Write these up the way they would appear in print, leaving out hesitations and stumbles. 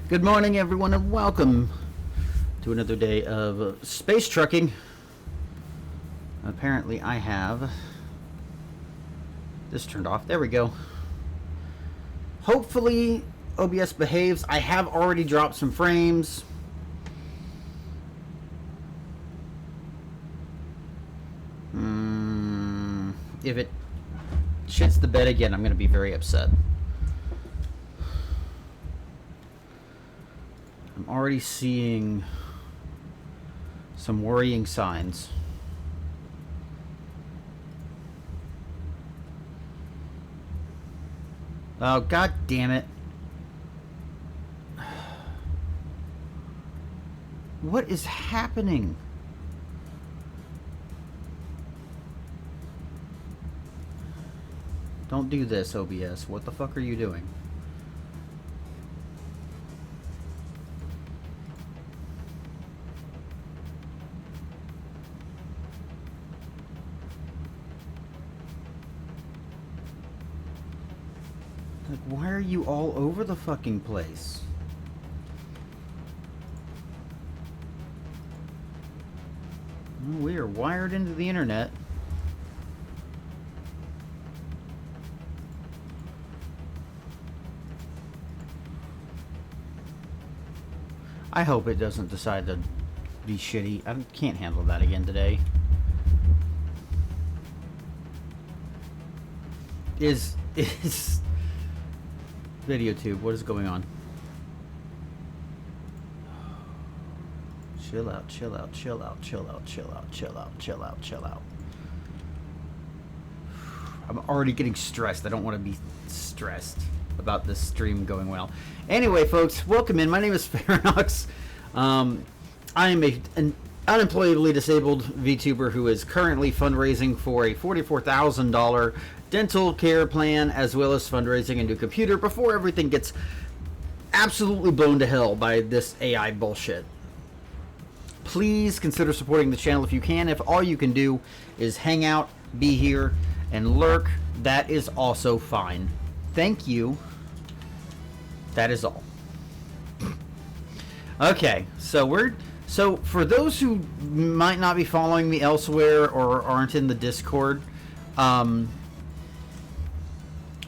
Good morning, everyone, and welcome to another day of space trucking. Apparently, I have this turned off. There we go. Hopefully, OBS behaves. I have already dropped some frames. If it shits the bed again, I'm going to be very upset. I'm already seeing some worrying signs. Oh, god damn it. What is happening? Don't do this, OBS. What the fuck are you doing? Like, why are you all over the fucking place? Well, we are wired into the internet. I hope it doesn't decide to be shitty. I can't handle that again today. Is VideoTube, what is going on? Chill out, chill out, chill out, chill out, chill out, chill out, chill out, chill out. I'm already getting stressed. I don't want to be stressed about this stream going well. Anyway, folks, welcome in. My name is Farinox. I am an unemployably disabled VTuber who is currently fundraising for a $44,000 dental care plan, as well as fundraising a new computer before everything gets absolutely blown to hell by this AI bullshit. Please consider supporting the channel if you can. If all you can do is hang out, be here, and lurk, that is also fine. Thank you. That is all. Okay, so for those who might not be following me elsewhere or aren't in the Discord,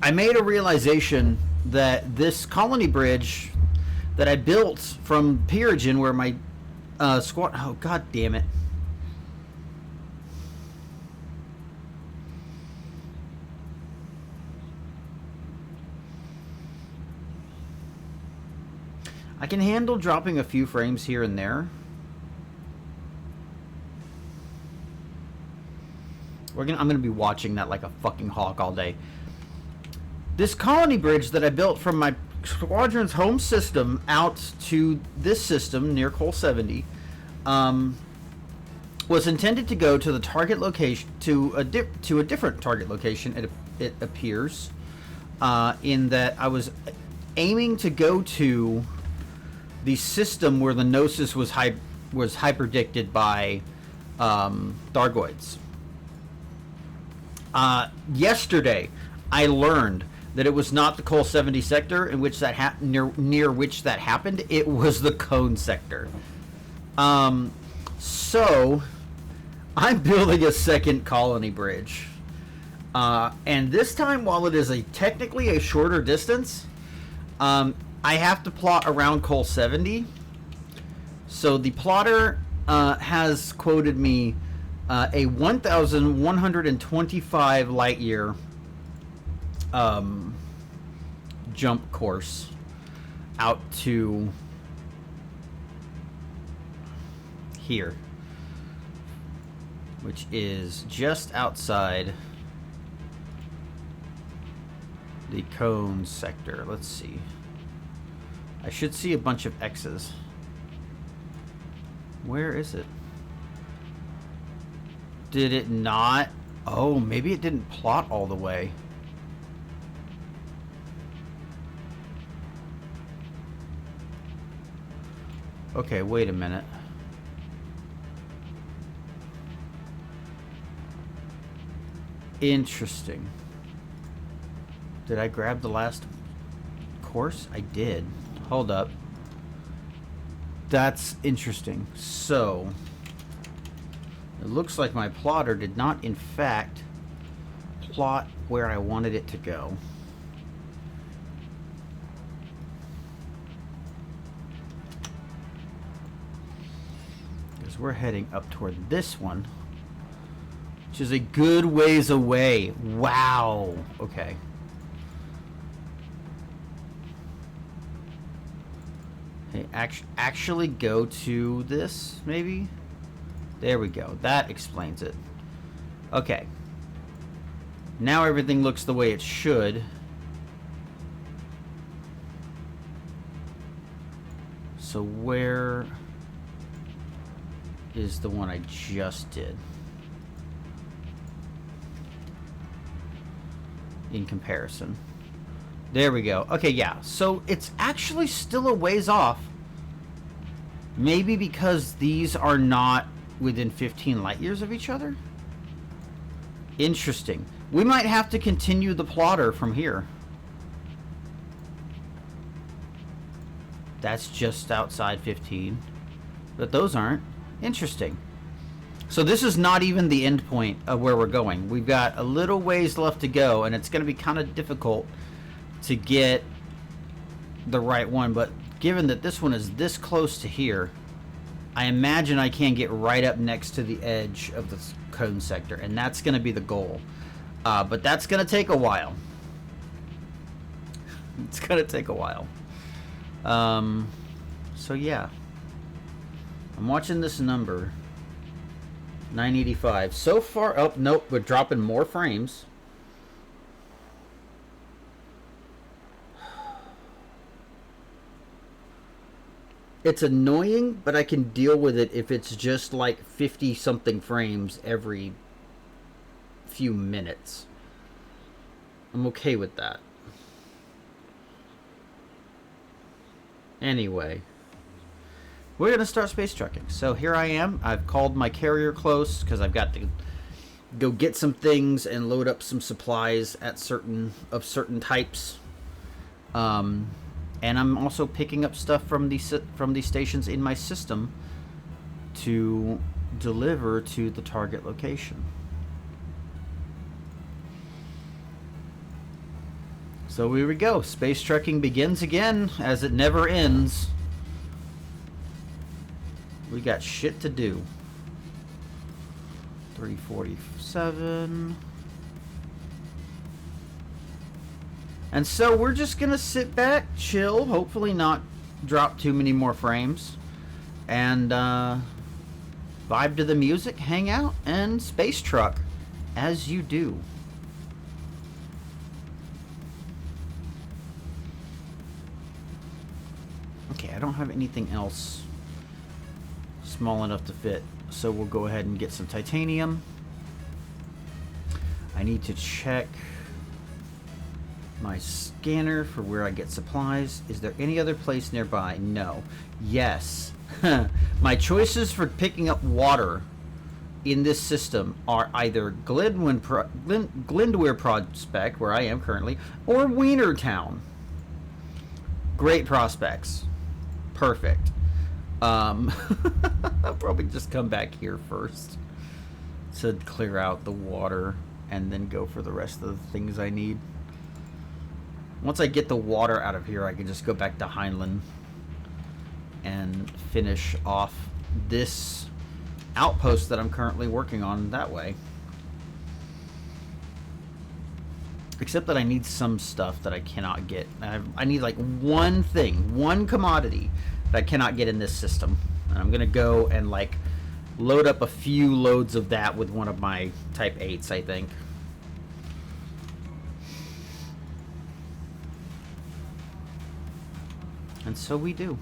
I made a realization that this colony bridge that I built from Peerage, where my squad... Oh, god damn it. I can handle dropping a few frames here and there. I'm gonna be watching that like a fucking hawk all day. This colony bridge that I built from my squadron's home system out to this system near Col 70 was intended to go to the target location, to a different target location. It appears, in that I was aiming to go to the system where the Gnosis was hyperdicted by Thargoids. Yesterday, I learned that it was not the Col 70 sector in which that near which that happened. It was the Cone sector. So I'm building a second colony bridge, and this time, while it is technically a shorter distance, I have to plot around Col 70. So the plotter has quoted me a 1,125 light year jump course out to here, which is just outside the Cone sector. Let's see. I should see a bunch of X's. Where is it? Did it not? Oh, maybe it didn't plot all the way. Okay, wait a minute. Interesting. Did I grab the last course? I did. Hold up. That's interesting. So, it looks like my plotter did not, in fact, plot where I wanted it to go. Because we're heading up toward this one, which is a good ways away. Wow. Okay. Hey, actually go to this, maybe? There we go. That explains it. Okay. Now everything looks the way it should. So where is the one I just did? In comparison. There we go. Okay, yeah. So it's actually still a ways off. Maybe because these are not within 15 light years of each other? Interesting. We might have to continue the plotter from here. That's just outside 15. But those aren't. Interesting. So this is not even the end point of where we're going. We've got a little ways left to go, and it's going to be kind of difficult to get the right one, but given that this one is this close to here, I imagine I can get right up next to the edge of the cone sector, and that's going to be the goal. But that's going to take a while. It's going to take a while. So yeah, I'm watching this number 985 so far. Oh nope, we're dropping more frames. It's annoying, but I can deal with it if it's just like 50 something frames every few minutes. I'm okay with that. Anyway, we're going to start space trucking. So here I am. I've called my carrier close because I've got to go get some things and load up some supplies at certain types. And I'm also picking up stuff from these stations in my system to deliver to the target location. So here we go. Space trekking begins again, as it never ends. We got shit to do. 347. And so we're just going to sit back, chill, hopefully not drop too many more frames, and vibe to the music, hang out, and space truck, as you do. Okay, I don't have anything else small enough to fit, so we'll go ahead and get some titanium. I need to check my scanner for where I get supplies. Is there any other place nearby? No. Yes. My choices for picking up water in this system are either Glendware Prospect, where I am currently, or Wienertown. Great prospects. Perfect. I'll probably just come back here first to clear out the water and then go for the rest of the things I need. Once I get the water out of here, I can just go back to Heinlein and finish off this outpost that I'm currently working on that way. Except that I need some stuff that I cannot get. I need like one thing, one commodity that I cannot get in this system. And I'm going to go and like load up a few loads of that with one of my Type 8s, I think. And so we do.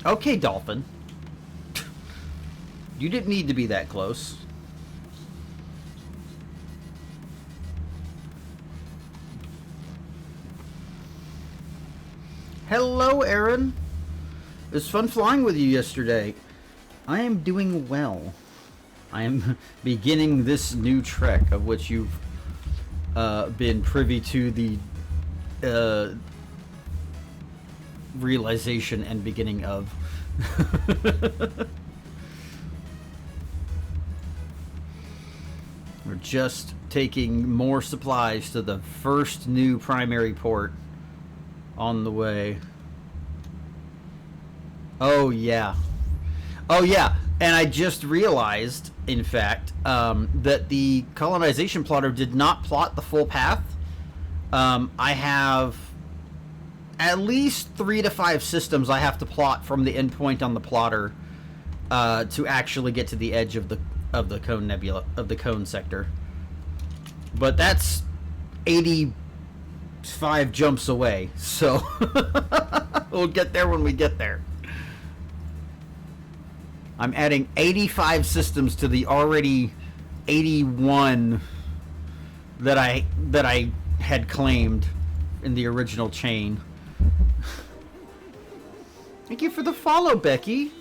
Okay, Dolphin. You didn't need to be that close. Hello, Aaron. It was fun flying with you yesterday. I am doing well. I am beginning this new trek of which you've been privy to the realization and beginning of. We're just taking more supplies to the first new primary port on the way. Oh yeah. Oh yeah. And I just realized, in fact, that the colonization plotter did not plot the full path. I have at least 3 to 5 systems I have to plot from the endpoint on the plotter to actually get to the edge of the Cone Nebula, of the Cone sector. But that's 85 jumps away, so we'll get there when we get there. I'm adding 85 systems to the already 81 that I had claimed in the original chain. Thank you for the follow, Becky.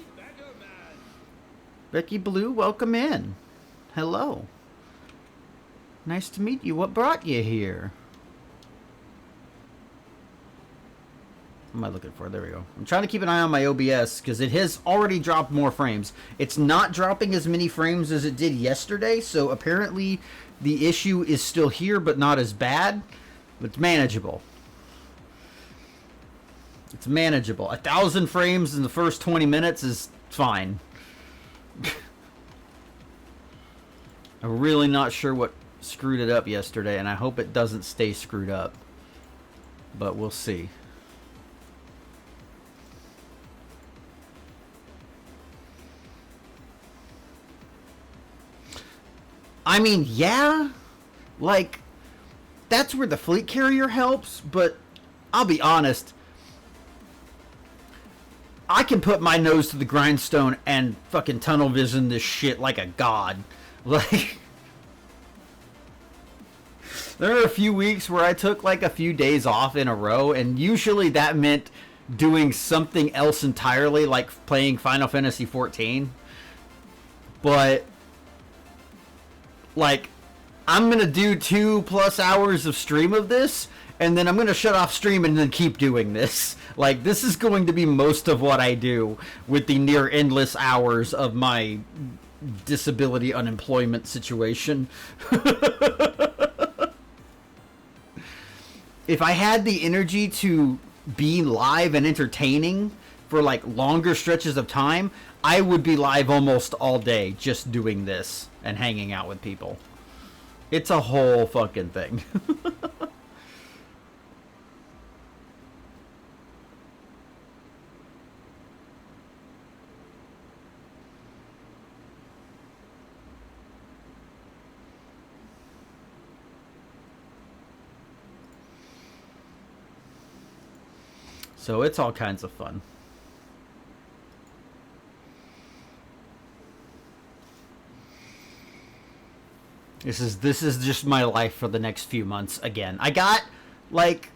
Becky Blue, welcome in. Hello. Nice to meet you. What brought you here? What am I looking for? There we go. I'm trying to keep an eye on my OBS because it has already dropped more frames. It's not dropping as many frames as it did yesterday, so apparently the issue is still here but not as bad. It's manageable. It's manageable. 1,000 frames in the first 20 minutes is fine. I'm really not sure what screwed it up yesterday, and I hope it doesn't stay screwed up. But we'll see. I mean, yeah, like, that's where the fleet carrier helps, but I'll be honest, I can put my nose to the grindstone and fucking tunnel vision this shit like a god. Like, there are a few weeks where I took like a few days off in a row, and usually that meant doing something else entirely, like playing Final Fantasy XIV. But like, I'm gonna do 2+ hours of stream of this, and then I'm gonna shut off stream and then keep doing this. Like, this is going to be most of what I do with the near endless hours of my disability unemployment situation. If I had the energy to be live and entertaining for like longer stretches of time, I would be live almost all day just doing this and hanging out with people. It's a whole fucking thing. So it's all kinds of fun. This is just my life for the next few months again. I got like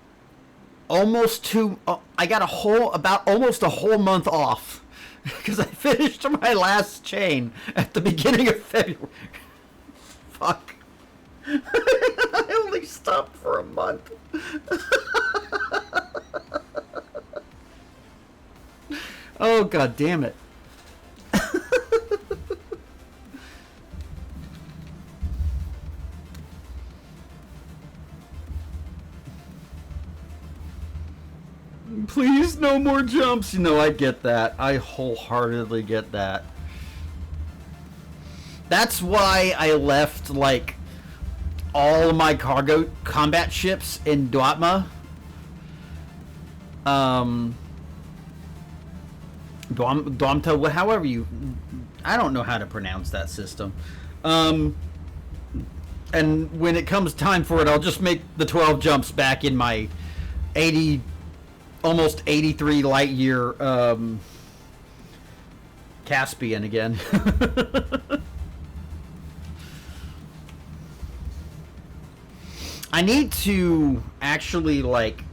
almost almost a whole month off because I finished my last chain at the beginning of February. Fuck. I only stopped for a month. Oh, god damn it. Please, no more jumps. You know, I get that. I wholeheartedly get that. That's why I left, like, all of my cargo combat ships in Dwatma. Dwamta, however you... I don't know how to pronounce that system. And when it comes time for it, I'll just make the 12 jumps back in my almost 83 light year Caspian again. I need to actually like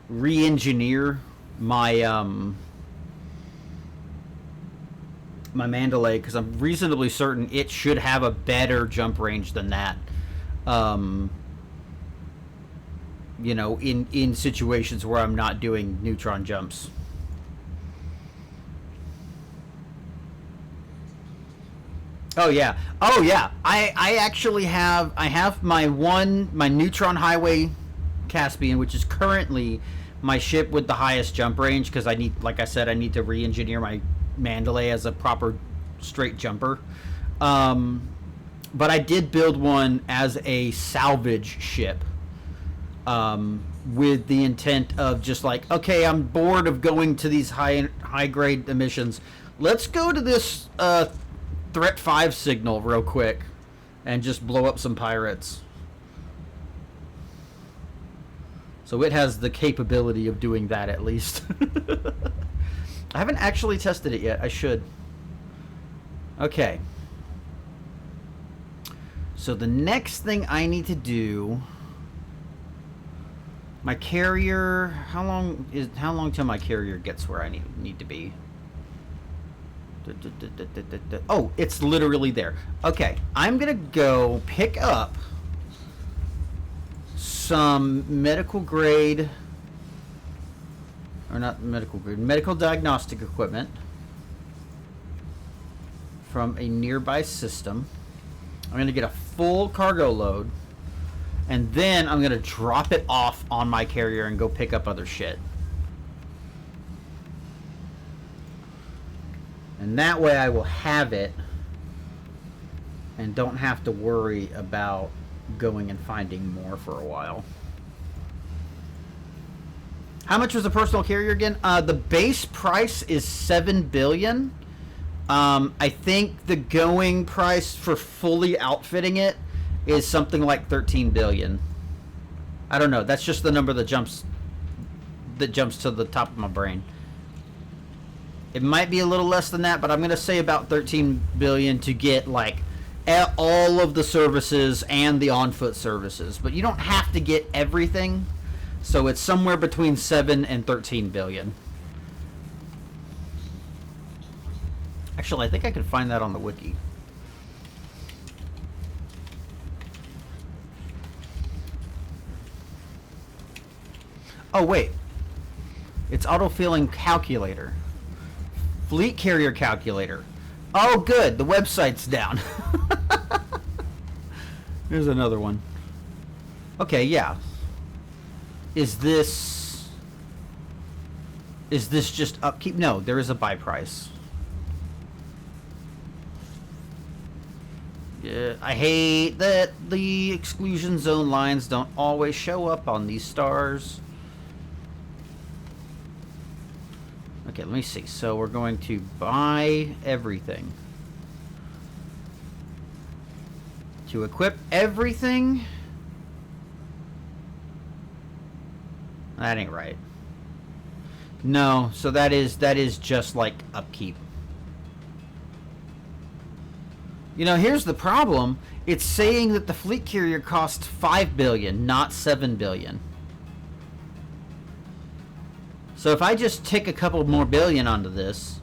re-engineer my my Mandalay, because I'm reasonably certain it should have a better jump range than that. You know, in situations where I'm not doing neutron jumps. Oh yeah. Oh yeah. I actually have my Neutron Highway Caspian, which is currently my ship with the highest jump range, because I need, like I said, I need to re-engineer my Mandalay as a proper straight jumper. But I did build one as a salvage ship, with the intent of just like, okay, I'm bored of going to these high grade emissions. Let's go to this Threat 5 signal real quick and just blow up some pirates. So it has the capability of doing that, at least. I haven't actually tested it yet. I should. Okay. So the next thing I need to do, my carrier, how long till my carrier gets where I need to be? Oh, it's literally there. Okay, I'm gonna go pick up some medical grade, or not medical grade, medical diagnostic equipment from a nearby system. I'm gonna get a full cargo load, and then I'm gonna drop it off on my carrier and go pick up other shit. And that way I will have it and don't have to worry about going and finding more for a while. How much was the personal carrier again? The base price is $7 billion. I think the going price for fully outfitting it is something like $13 billion. I don't know. That's just the number that jumps to the top of my brain. It might be a little less than that, but I'm going to say about $13 billion to get like all of the services and the on-foot services. But you don't have to get everything, so it's somewhere between 7 and 13 billion. Actually, I think I could find that on the wiki. Oh wait, it's autofilling calculator. Fleet carrier calculator. Oh, good. The website's down. Here's another one. Okay, yeah. Is this just upkeep? No, there is a buy price. Yeah, I hate that the exclusion zone lines don't always show up on these stars. Okay, let me see. So we're going to buy everything. To equip everything? That ain't right. No, so that is just like upkeep. You know, here's the problem. It's saying that the fleet carrier costs $5 billion, not $7 billion. So if I just tick a couple more billion onto this,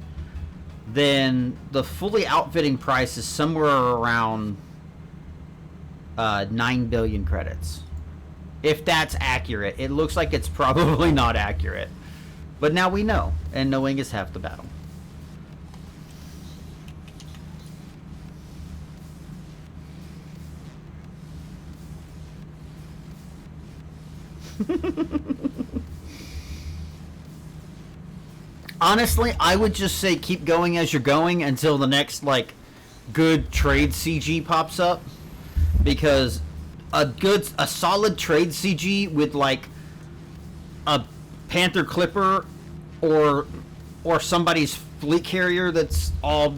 then the fully outfitting price is somewhere around 9 billion credits. If that's accurate. It looks like it's probably not accurate. But now we know, and knowing is half the battle. Honestly, I would just say keep going as you're going until the next, like, good trade CG pops up. Because a solid trade CG with, like, a Panther Clipper or somebody's fleet carrier that's all,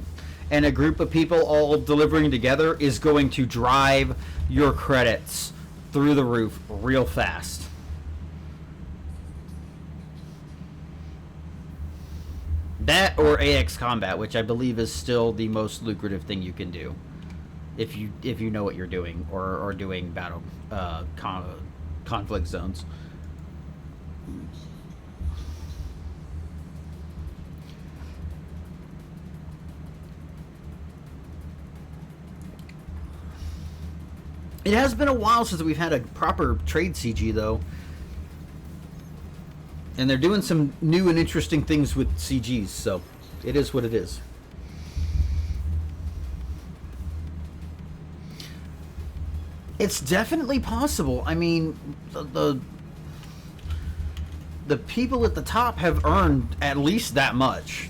and a group of people all delivering together is going to drive your credits through the roof real fast. That or AX Combat, which I believe is still the most lucrative thing you can do, if you know what you're doing, or doing battle conflict zones. It has been a while since we've had a proper trade CG, though. And they're doing some new and interesting things with CGs, so it is what it is. It's definitely possible. I mean, the people at the top have earned at least that much.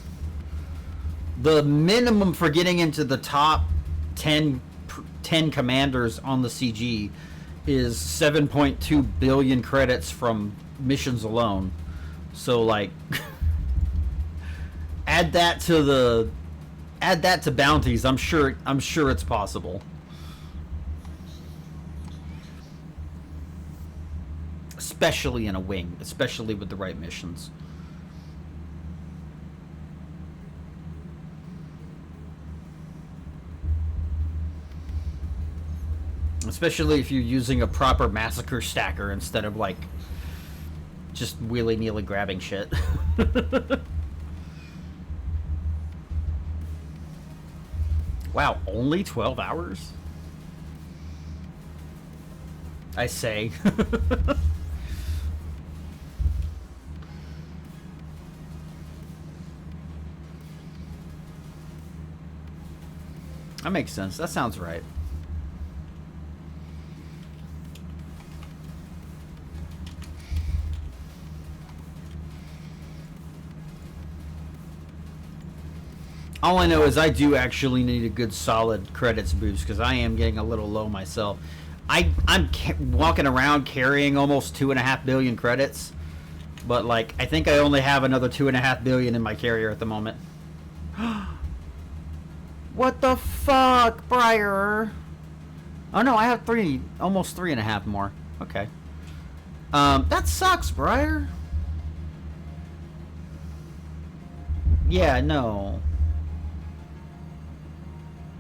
The minimum for getting into the top 10 commanders on the CG is 7.2 billion credits from missions alone. So like add that to bounties. I'm sure it's possible. Especially in a wing, especially with the right missions. Especially if you're using a proper massacre stacker instead of like just willy-nilly grabbing shit. Wow, only 12 hours? I say. That makes sense. That sounds right. All I know is I do actually need a good solid credits boost because I am getting a little low myself. I'm walking around carrying almost 2.5 billion credits, but like I think I only have another 2.5 billion in my carrier at the moment. What the fuck, Briar? Oh no, I have almost 3.5 more. Okay. That sucks, Briar. Yeah, no.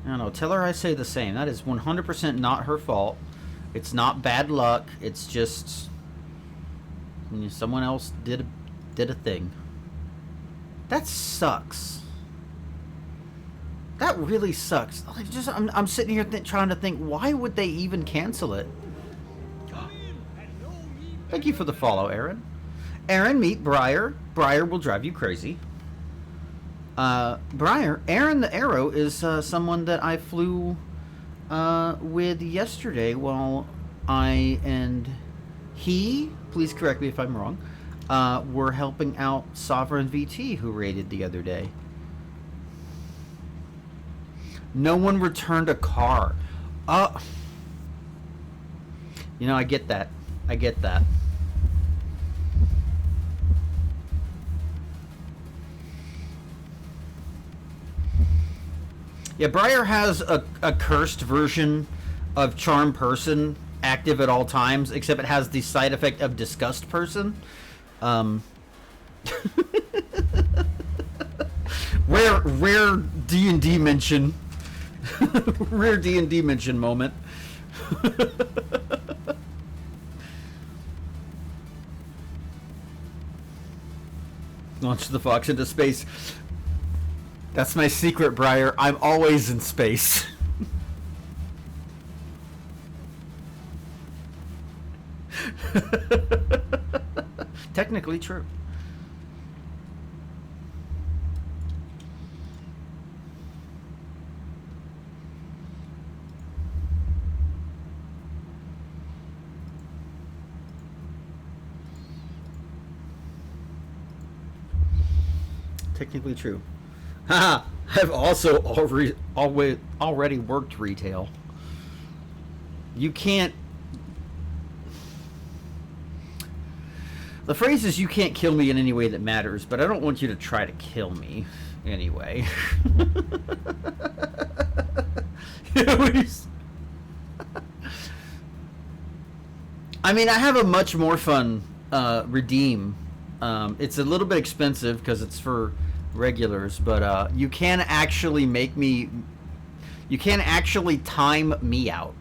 I don't know. Tell her I say the same. That is 100% not her fault. It's not bad luck. It's just someone else did a thing. That sucks. That really sucks. I'm sitting here trying to think, why would they even cancel it? Thank you for the follow, Aaron. Aaron, meet Briar. Briar will drive you crazy. Briar, Aaron the Arrow is someone that I flew with yesterday while I and he, please correct me if I'm wrong, were helping out Sovereign VT, who raided the other day. No one returned a car. I get that. I get that. Yeah, Briar has a cursed version of Charm Person active at all times, except it has the side effect of Disgust Person. Rare D&D mention. Rare D&D mention moment. Launch the Fox into space. That's my secret, Briar. I'm always in space. Technically true. Technically true. Haha, I've also already worked retail. You can't... The phrase is, you can't kill me in any way that matters, but I don't want you to try to kill me anyway. I mean, I have a much more fun redeem. It's a little bit expensive because it's for regulars, but you can actually make me. You can actually time me out.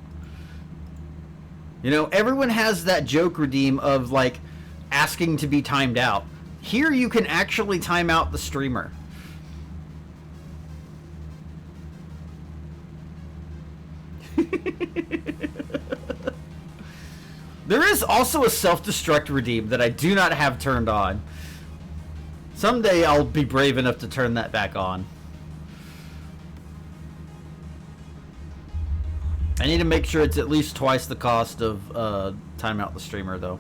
You know, everyone has that joke redeem of like asking to be timed out. Here you can actually time out the streamer. There is also a self-destruct redeem that I do not have turned on. Someday I'll be brave enough to turn that back on. I need to make sure it's at least twice the cost of time out the streamer, though.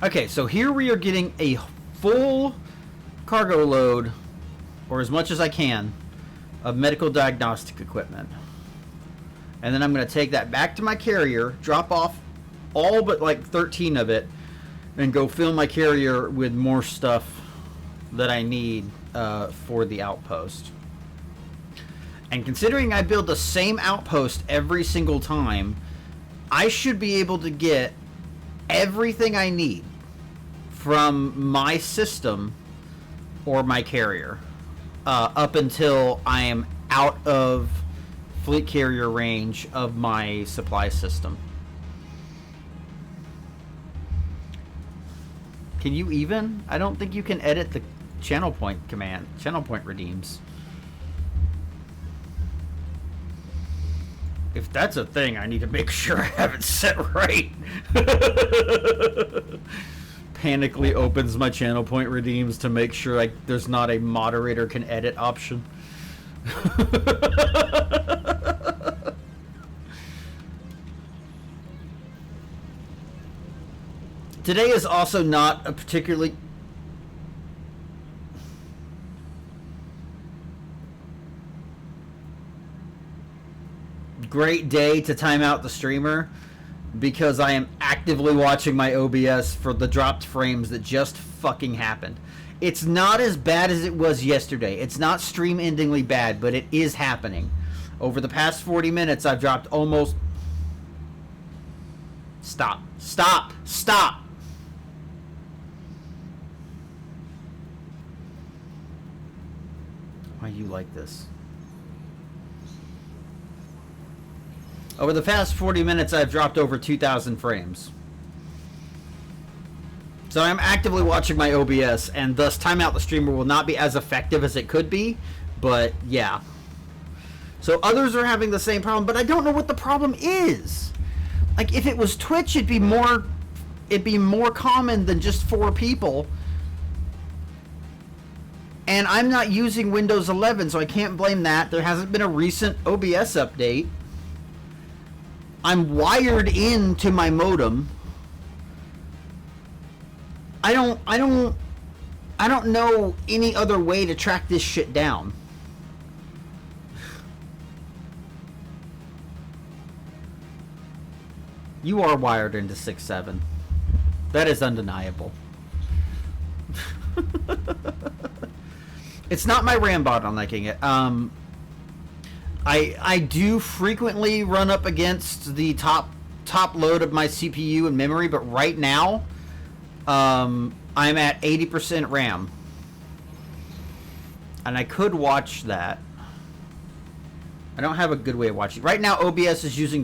Okay, so here we are getting a full cargo load, or as much as I can, of medical diagnostic equipment. And then I'm going to take that back to my carrier, drop off all but like 13 of it, and go fill my carrier with more stuff that I need for the outpost. And considering I build the same outpost every single time, I should be able to get everything I need from my system or my carrier up until I am out of fleet carrier range of my supply system. Can you even? I don't think you can edit the channel point command, channel point redeems. If that's a thing, I need to make sure I have it set right. Panically opens my channel point redeems to make sure like there's not a moderator can edit option. Today is also not a particularly great day to time out the streamer because I am actively watching my OBS for the dropped frames that just fucking happened. It's not as bad as it was yesterday. It's not stream-endingly bad, but it is happening. Over the past 40 minutes, I've dropped almost... Stop. Stop. Stop. Why you like this? Over the past 40 minutes, I've dropped over 2,000 frames. So I'm actively watching my OBS, and thus time out the streamer will not be as effective as it could be, but yeah. So others are having the same problem, but I don't know what the problem is. Like, if it was Twitch, it'd be more common than just 4 people. And I'm not using Windows 11, so I can't blame that. There hasn't been a recent OBS update. I'm wired into my modem. I don't know any other way to track this shit down. You are wired into 6.7. That is undeniable. It's not my RAM bottlenecking it. I do frequently run up against the top load of my CPU and memory, but right now, I'm at 80% RAM. And I could watch that. I don't have a good way of watching. Right now, OBS is using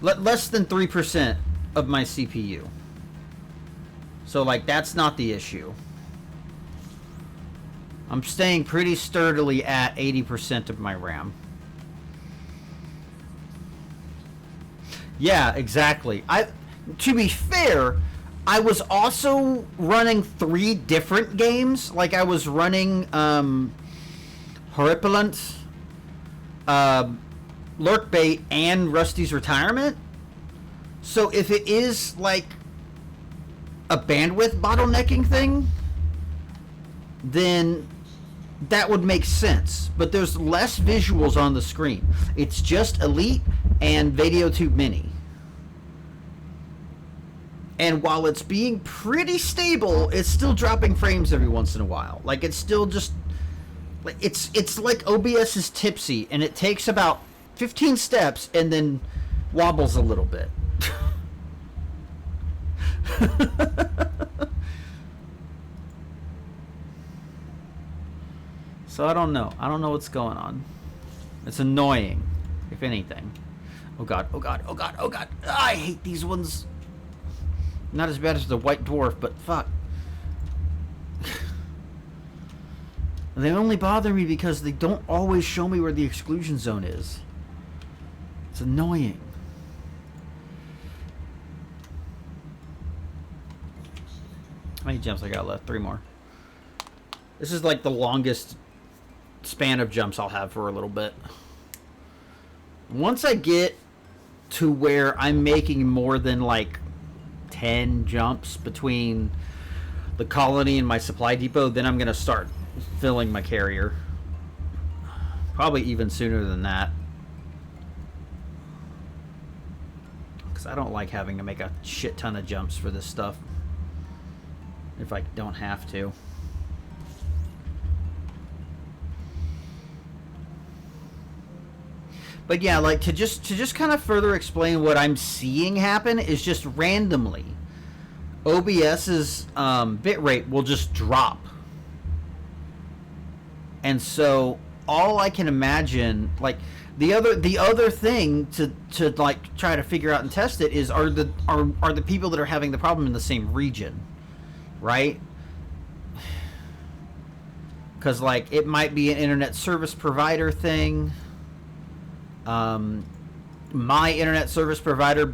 less than 3% of my CPU. So, like, that's not the issue. I'm staying pretty sturdily at 80% of my RAM. Yeah, exactly. To be fair, I was also running 3 different games. Like, I was running Horripilance, Lurkbait, and Rusty's Retirement. So if it is like a bandwidth bottlenecking thing, then that would make sense. But there's less visuals on the screen. It's just Elite and VideoTube Mini. And while it's being pretty stable, it's still dropping frames every once in a while. Like, it's still just... It's like OBS is tipsy, and it takes about 15 steps, and then wobbles a little bit. So I don't know. I don't know what's going on. It's annoying, if anything. Oh god, oh god, oh god, oh god. I hate these ones. Not as bad as the white dwarf, but fuck. They only bother me because they don't always show me where the exclusion zone is. It's annoying. How many jumps I got left? 3 more. This is like the longest span of jumps I'll have for a little bit. Once I get to where I'm making more than like 10 jumps between the colony and my supply depot, then I'm going to start filling my carrier. Probably even sooner than that. Because I don't like having to make a shit ton of jumps for this stuff if I don't have to. But yeah, like to just kind of further explain what I'm seeing happen is just randomly OBS's bitrate will just drop. And so all I can imagine, like the other thing to like try to figure out and test it is are the people that are having the problem in the same region, right? Because like it might be an internet service provider thing. My internet service provider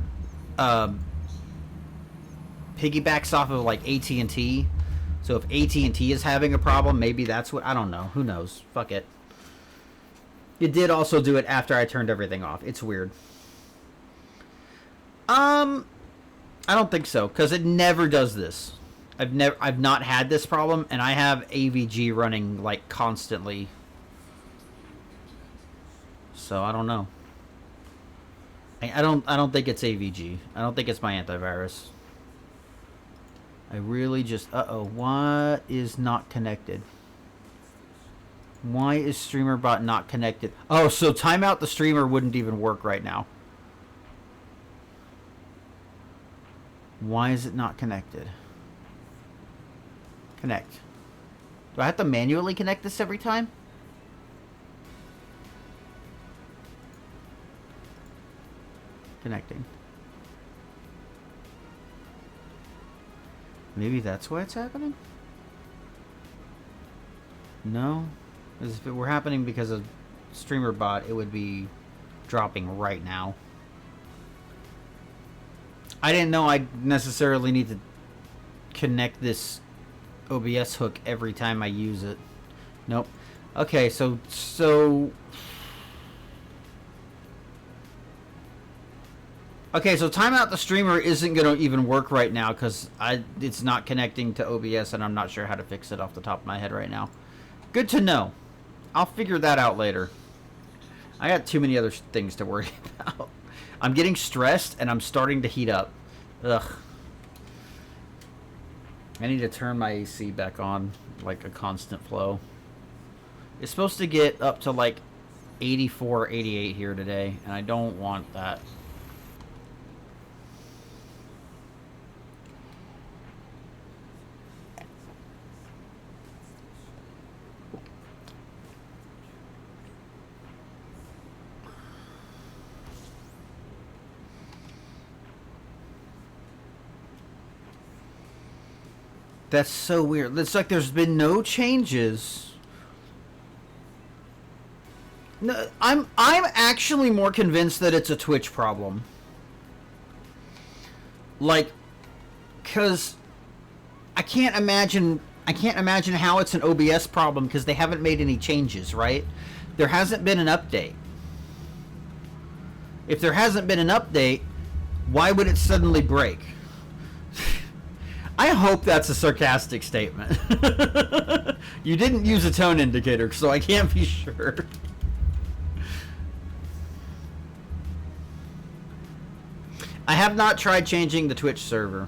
piggybacks off of like AT&T. So if AT&T is having a problem, maybe that's what, I don't know. Who knows? Fuck it. It did also do it after I turned everything off. It's weird. I don't think so, because it never does this. I've not had this problem, and I have AVG running like constantly. So I don't know. I don't think it's AVG. I don't think it's my antivirus. I really just... Uh-oh. What is not connected? Why is StreamerBot not connected? Oh, so timeout the streamer wouldn't even work right now. Why is it not connected? Connect. Do I have to manually connect this every time? Connecting. Maybe that's why it's happening? No? Because if it were happening because of StreamerBot, it would be dropping right now. I didn't know I necessarily need to connect this OBS hook every time I use it. Nope. Okay, so okay, so timeout the streamer isn't going to even work right now because it's not connecting to OBS, and I'm not sure how to fix it off the top of my head right now. Good to know. I'll figure that out later. I got too many other things to worry about. I'm getting stressed, and I'm starting to heat up. Ugh. I need to turn my AC back on, like a constant flow. It's supposed to get up to like 84, 88 here today, and I don't want that. That's so weird. It's like there's been no changes. No, I'm actually more convinced that it's a Twitch problem. Like, cause I can't imagine how it's an OBS problem because they haven't made any changes, right? There hasn't been an update. If there hasn't been an update, why would it suddenly break? I hope that's a sarcastic statement. You didn't use a tone indicator, so I can't be sure. I have not tried changing the Twitch server.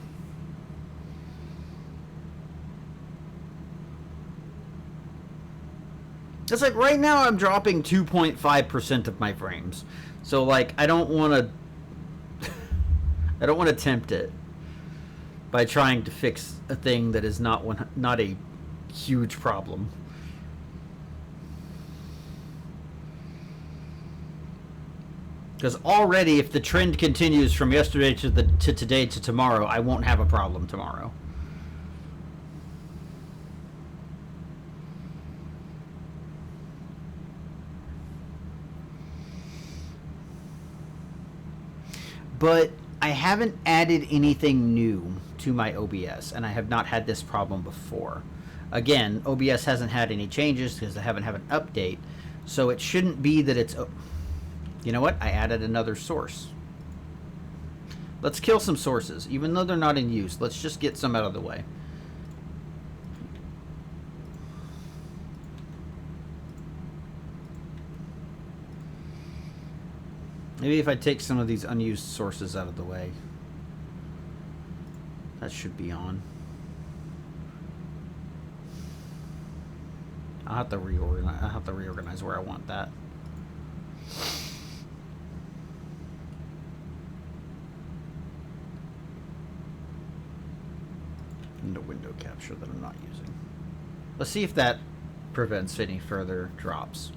It's like right now I'm dropping 2.5% of my frames. So like I don't want to I don't want to tempt it by trying to fix a thing that is not a huge problem. Because already, if the trend continues from yesterday to today to tomorrow, I won't have a problem tomorrow. But I haven't added anything new to my OBS, and I have not had this problem before. Again, OBS hasn't had any changes because I haven't had an update, so it shouldn't be that it's... You know what? I added another source. Let's kill some sources. Even though they're not in use, let's just get some out of the way. Maybe if I take some of these unused sources out of the way. That should be on. I'll have to reorganize where I want that. And a window capture that I'm not using. Let's see if that prevents any further drops.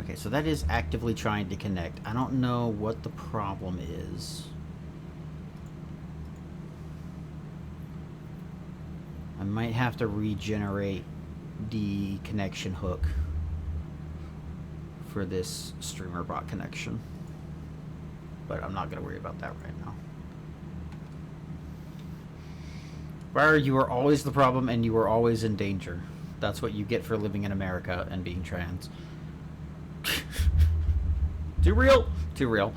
Okay, so that is actively trying to connect. I don't know what the problem is. I might have to regenerate the connection hook for this StreamerBot connection. But I'm not going to worry about that right now. Fire, you are always the problem and you are always in danger. That's what you get for living in America and being trans. Too real? Too real.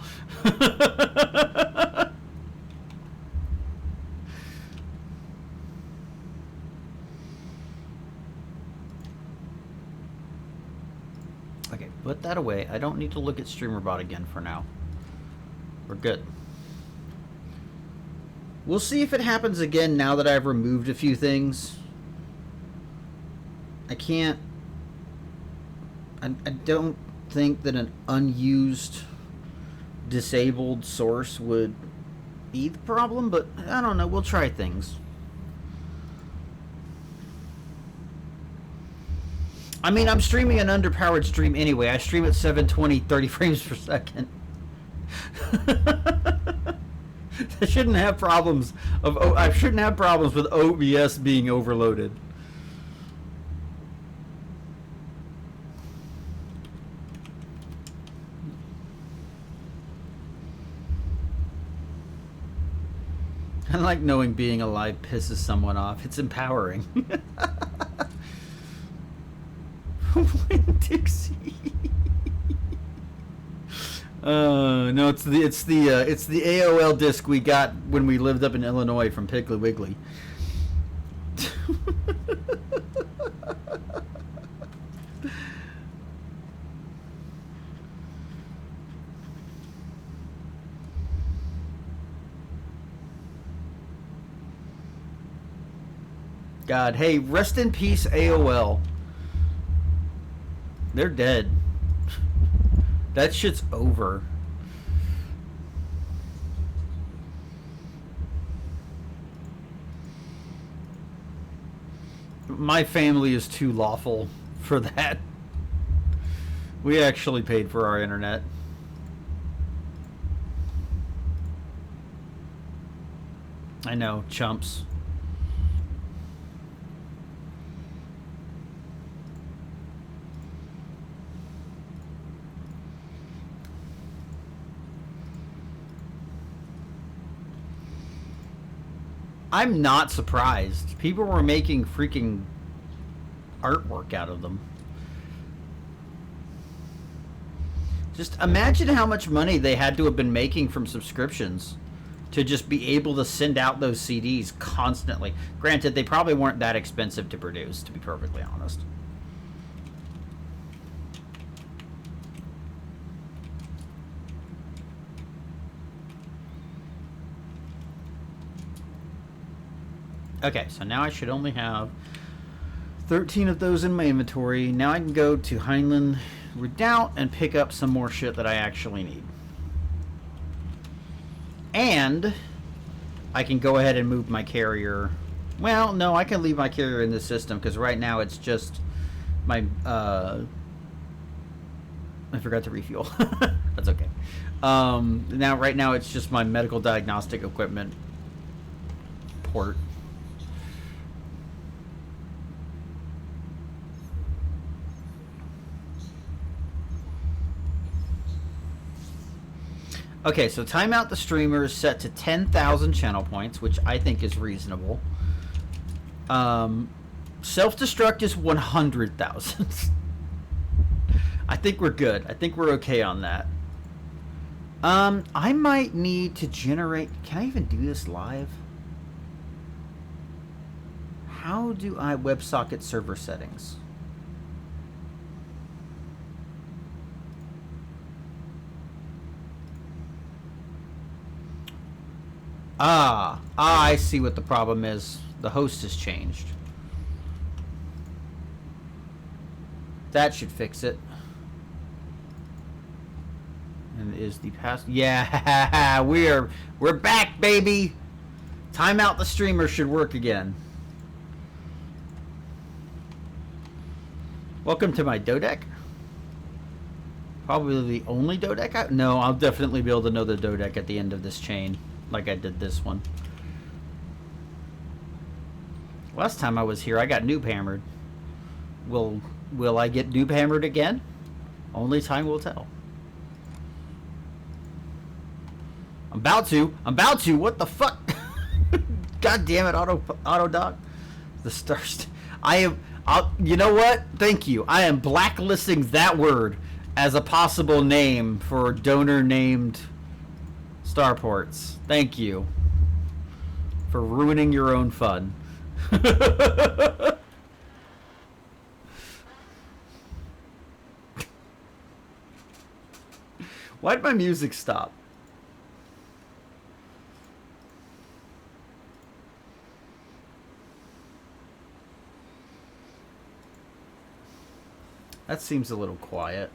Okay, put that away. I don't need to look at StreamerBot again for now. We're good. We'll see if it happens again now that I've removed a few things. I don't think that an unused disabled source would be the problem, but I don't know. We'll try things. I mean, I'm streaming an underpowered stream anyway. I stream at 720, 30 frames per second. I shouldn't have problems with OBS being overloaded. I like knowing being alive pisses someone off. It's empowering. Dixie. No, it's the AOL disc we got when we lived up in Illinois from Piggly Wiggly. God, hey, rest in peace, AOL. They're dead. That shit's over. My family is too lawful for that. We actually paid for our internet. I know, chumps. I'm not surprised. People were making freaking artwork out of them. Just imagine how much money they had to have been making from subscriptions to just be able to send out those CDs constantly. Granted, they probably weren't that expensive to produce, to be perfectly honest. Okay, so now I should only have 13 of those in my inventory. Now I can go to Heinlein Redoubt and pick up some more shit that I actually need. And I can go ahead and move my carrier. Well, no, I can leave my carrier in the system because right now it's just my. I forgot to refuel. That's okay. Right now it's just my medical diagnostic equipment port. Okay, so timeout the streamer is set to 10,000 channel points, which I think is reasonable. Self-destruct is 100,000. I think we're good. I think we're okay on that. I might need to generate... Can I even do this live? How do I WebSocket server settings? I see what the problem is. The host has changed. That should fix it. And is the pass? Yeah, we're back, baby. Timeout the streamer should work again. Welcome to my Dodec. Probably the only Dodec. No, I'll definitely build another Dodec at the end of this chain, like I did this one. Last time I was here, I got noob hammered. Will I get noob hammered again? Only time will tell. I'm about to. What the fuck? God damn it, auto doc. The stars. You know what? Thank you. I am blacklisting that word as a possible name for donor named starports. Thank you for ruining your own fun. Why'd my music stop? That seems a little quiet.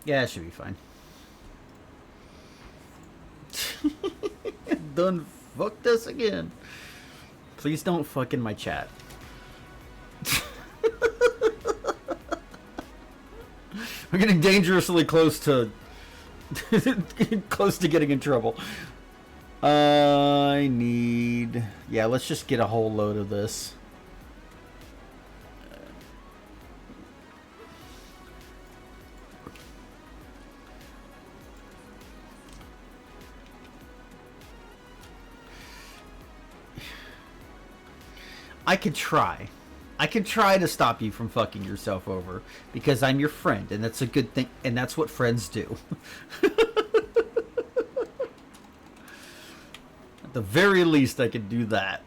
Yeah, it should be fine. Done fucked us again. Please don't fuck in my chat. We're getting dangerously close to getting in trouble. I need... Yeah, let's just get a whole load of this. I could try. I could try to stop you from fucking yourself over because I'm your friend and that's a good thing and that's what friends do. At the very least I could do that.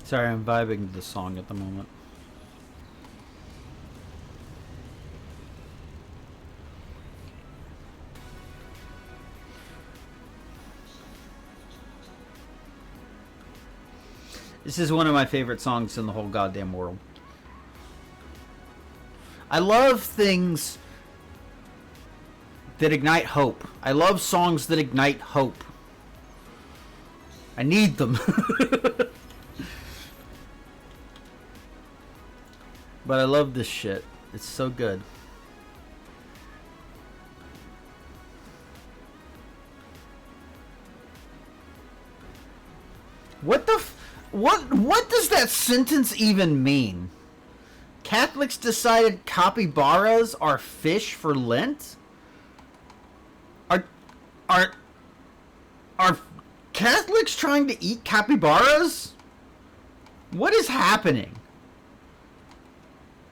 Sorry, I'm vibing to the song at the moment. This is one of my favorite songs in the whole goddamn world. I love things that ignite hope. I love songs that ignite hope. I need them. But I love this shit. It's so good. What the what does that sentence even mean? Catholics decided capybaras are fish for Lent? Are are are Catholics trying to eat capybaras? What is happening?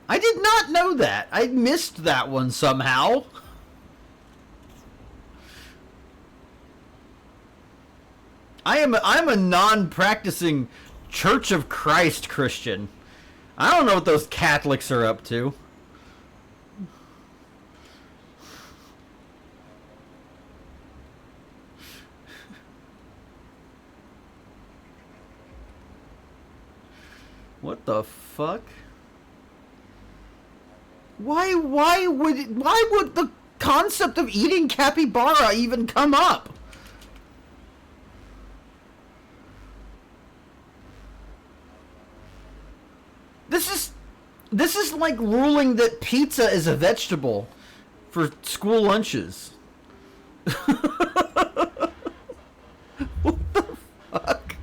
I did not know that. I missed that one somehow. I'm a non-practicing Church of Christ Christian. I don't know what those Catholics are up to. What the fuck? Why would the concept of eating capybara even come up? This is like ruling that pizza is a vegetable for school lunches. What the fuck?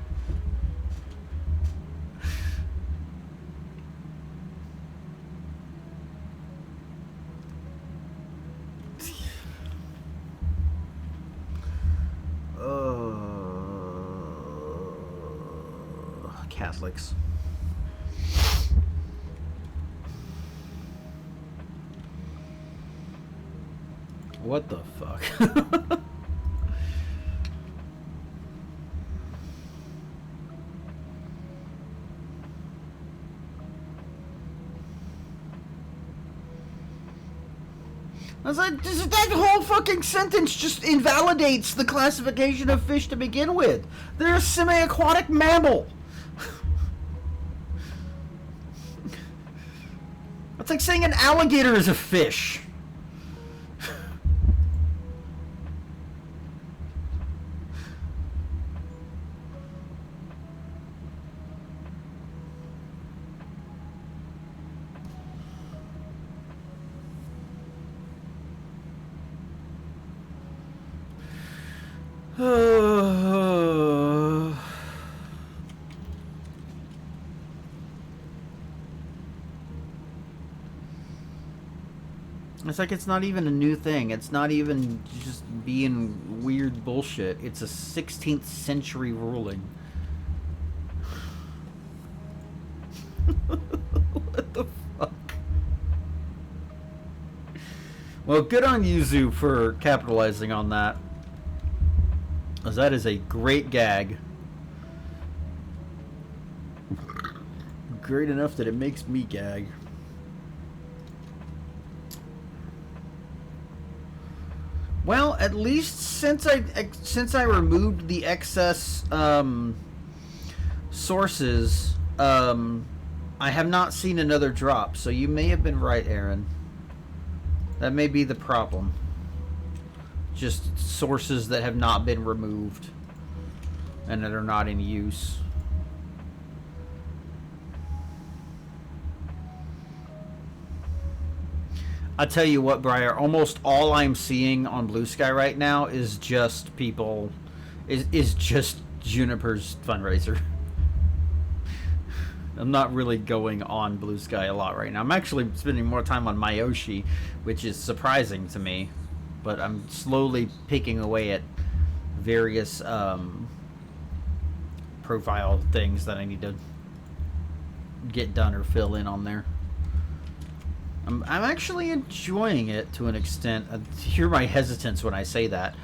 Catholics. What the fuck? I was like, that whole fucking sentence just invalidates the classification of fish to begin with. They're a semi-aquatic mammal. It's like saying an alligator is a fish. It's like it's not even a new thing. It's not even just being weird bullshit. It's a 16th century ruling. What the fuck? Well, good on Yuzu for capitalizing on that. As that is a great gag. Great enough that it makes me gag. Well, at least since I removed the excess sources, I have not seen another drop. So you may have been right, Aaron. That may be the problem. Just sources that have not been removed and that are not in use. I'll tell you what, Briar, almost all I'm seeing on Blue Sky right now is just people, is just Juniper's fundraiser. I'm not really going on Blue Sky a lot right now. I'm actually spending more time on Myoshi, which is surprising to me, but I'm slowly picking away at various profile things that I need to get done or fill in on there. I'm actually enjoying it to an extent. Hear my hesitance when I say that.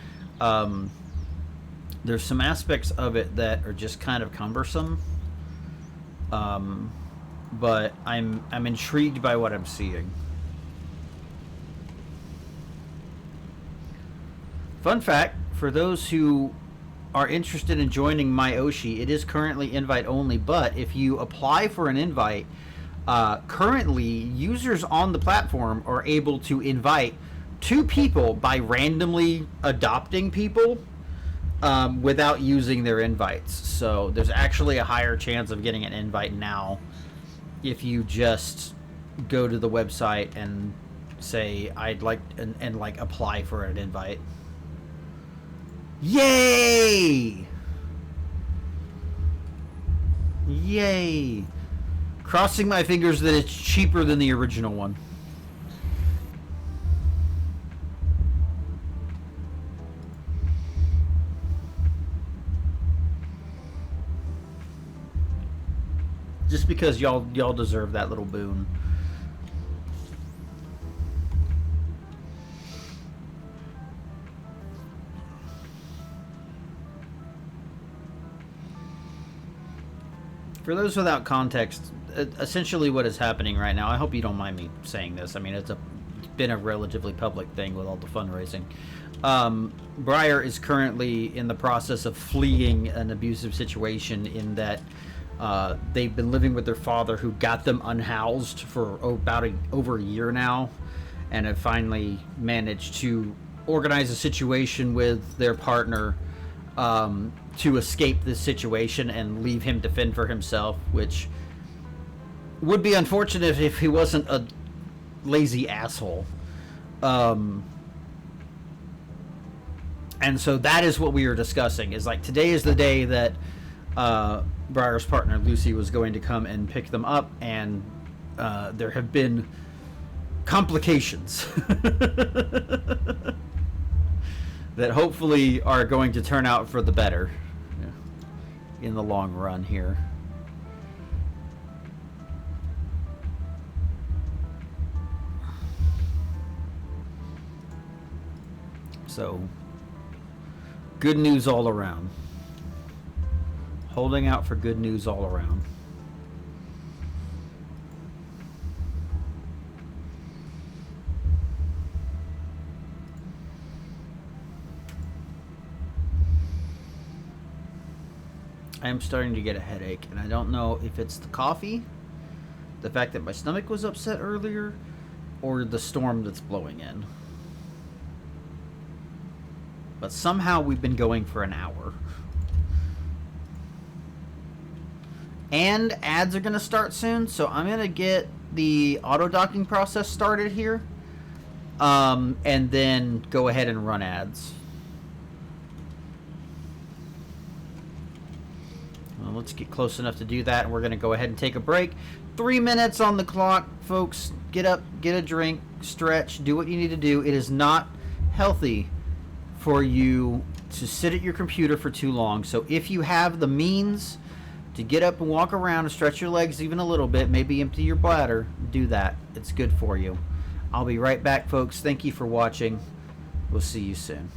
There's some aspects of it that are just kind of cumbersome, but I'm intrigued by what I'm seeing. Fun fact, for those who are interested in joining Myoshi, it is currently invite only, but if you apply for an invite, currently users on the platform are able to invite 2 people by randomly adopting people without using their invites. So there's actually a higher chance of getting an invite now if you just go to the website and say I'd like and like apply for an invite. Yay! Yay! Crossing my fingers that it's cheaper than the original one. Just because y'all deserve that little boon. For those without context, essentially what is happening right now, I hope you don't mind me saying this. I mean, it's been a relatively public thing with all the fundraising. Briar is currently in the process of fleeing an abusive situation in that they've been living with their father, who got them unhoused for about over a year now, and have finally managed to organize a situation with their partner to escape this situation and leave him to fend for himself, which would be unfortunate if he wasn't a lazy asshole. And so that is what we are discussing, is like, today is the day that Briar's partner Lucy was going to come and pick them up, and there have been complications that hopefully are going to turn out for the better in the long run here. So, good news all around. Holding out for good news all around. I am starting to get a headache, and I don't know if it's the coffee, the fact that my stomach was upset earlier, or the storm that's blowing in. But somehow we've been going for an hour. And ads are going to start soon, so I'm going to get the auto-docking process started here. And then go ahead and run ads. Well, let's get close enough to do that, and we're going to go ahead and take a break. 3 minutes on the clock, folks. Get up, get a drink, stretch, do what you need to do. It is not healthy for you to sit at your computer for too long. So if you have the means to get up and walk around and stretch your legs even a little bit, maybe empty your bladder, do that. It's good for you. I'll be right back, folks. Thank you for watching. We'll see you soon.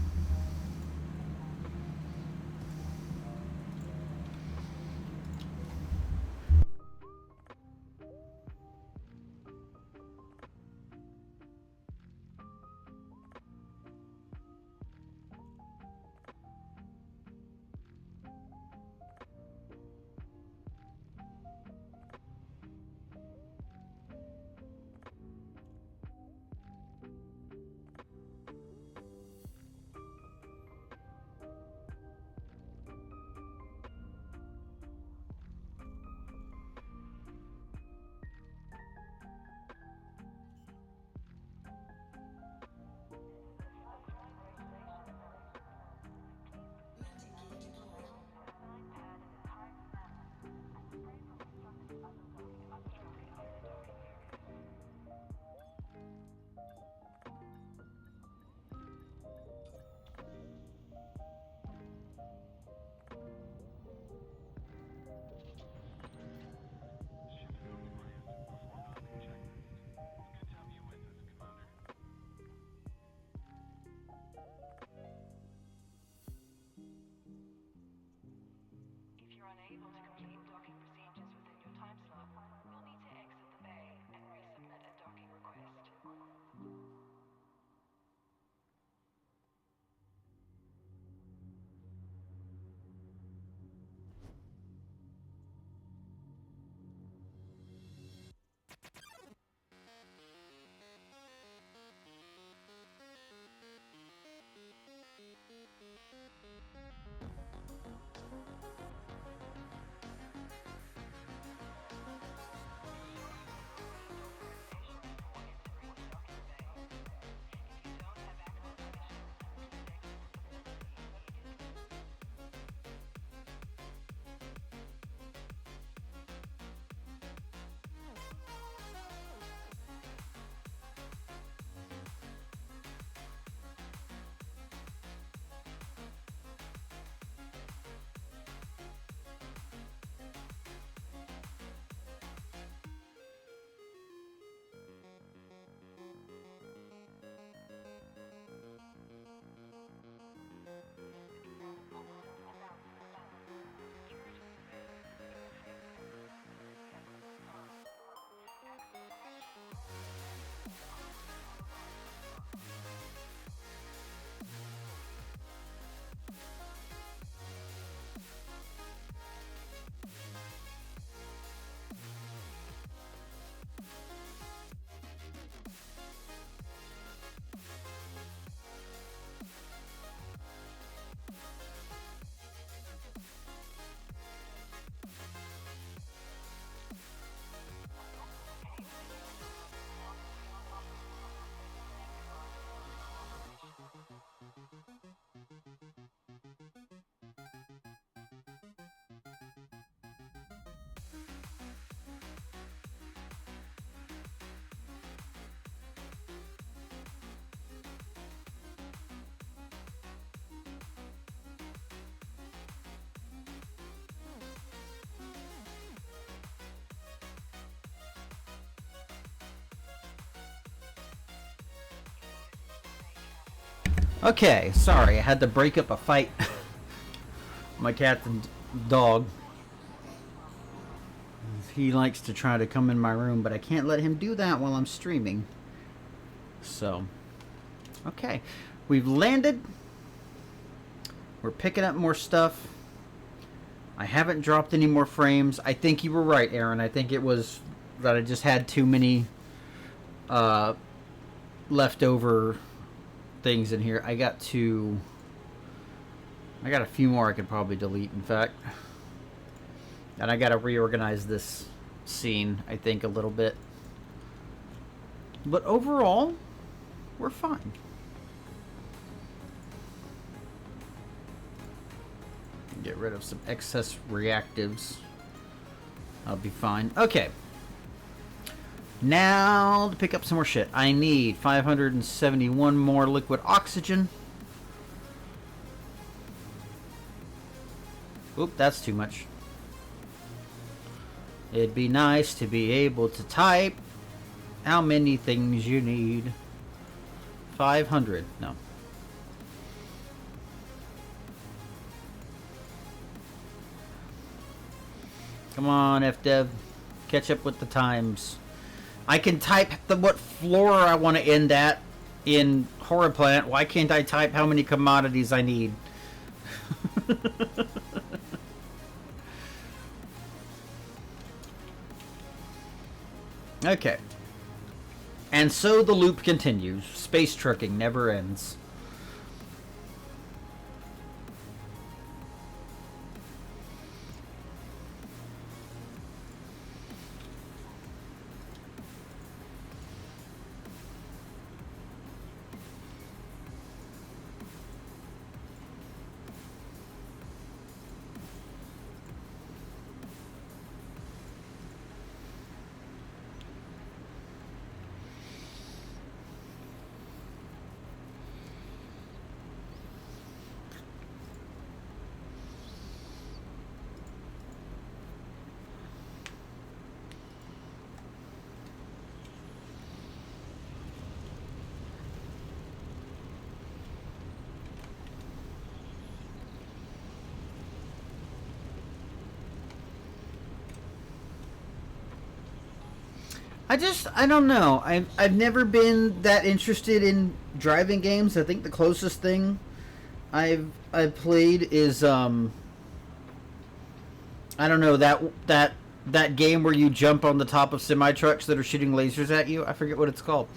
Okay, sorry, I had to break up a fight. My cat and dog. He likes to try to come in my room, but I can't let him do that while I'm streaming. So, okay. We've landed. We're picking up more stuff. I haven't dropped any more frames. I think you were right, Aaron. I think it was that I just had too many leftover things in here. I got a few more I could probably delete, in fact. And I gotta reorganize this scene, I think, a little bit. But overall, we're fine. Get rid of some excess reactives. I'll be fine. Okay. Now to pick up some more shit. I need 571 more liquid oxygen. Oop, that's too much. It'd be nice to be able to type how many things you need. 500. No. Come on, FDev. Catch up with the times. I can type what floor I want to end at in Horror Planet. Why can't I type how many commodities I need? Okay. And so the loop continues. Space trucking never ends. I don't know. I've never been that interested in driving games. I think the closest thing I've played is I don't know, that game where you jump on the top of semi trucks that are shooting lasers at you. I forget what it's called.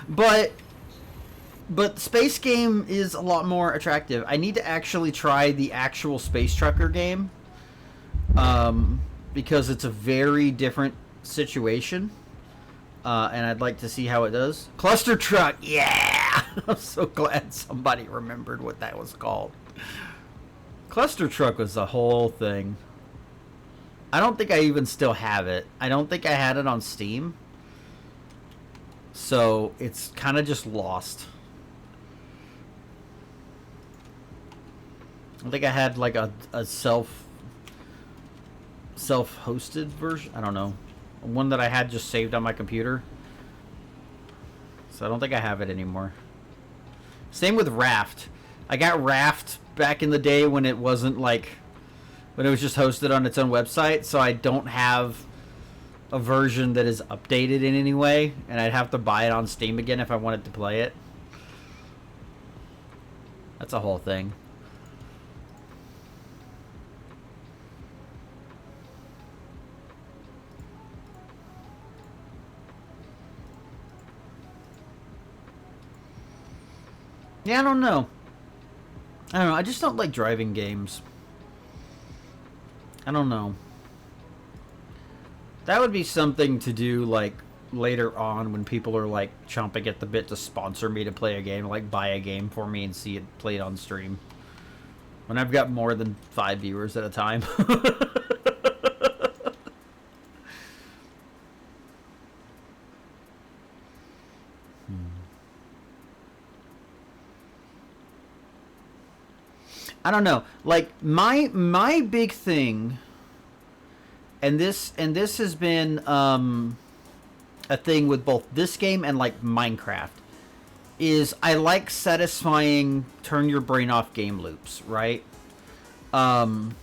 But Space Game is a lot more attractive. I need to actually try the actual Space Trucker game. Because it's a very different situation. And I'd like to see how it does. Cluster Truck, yeah! I'm so glad somebody remembered what that was called. Cluster Truck was the whole thing. I don't think I even still have it. I don't think I had it on Steam. So it's kind of just lost. I think I had like a self-hosted version. I don't know. One that I had just saved on my computer. So I don't think I have it anymore. Same with Raft. I got Raft back in the day when it wasn't like... when it was just hosted on its own website. So I don't have a version that is updated in any way. And I'd have to buy it on Steam again if I wanted to play it. That's a whole thing. Yeah, I don't know. I just don't like driving games. I don't know. That would be something to do, like, later on when people are like chomping at the bit to sponsor me to play a game, like buy a game for me and see it played on stream. When I've got more than 5 viewers at a time. I don't know. Like my big thing, and this has been a thing with both this game and like Minecraft, is I like satisfying turn your brain off game loops, right? In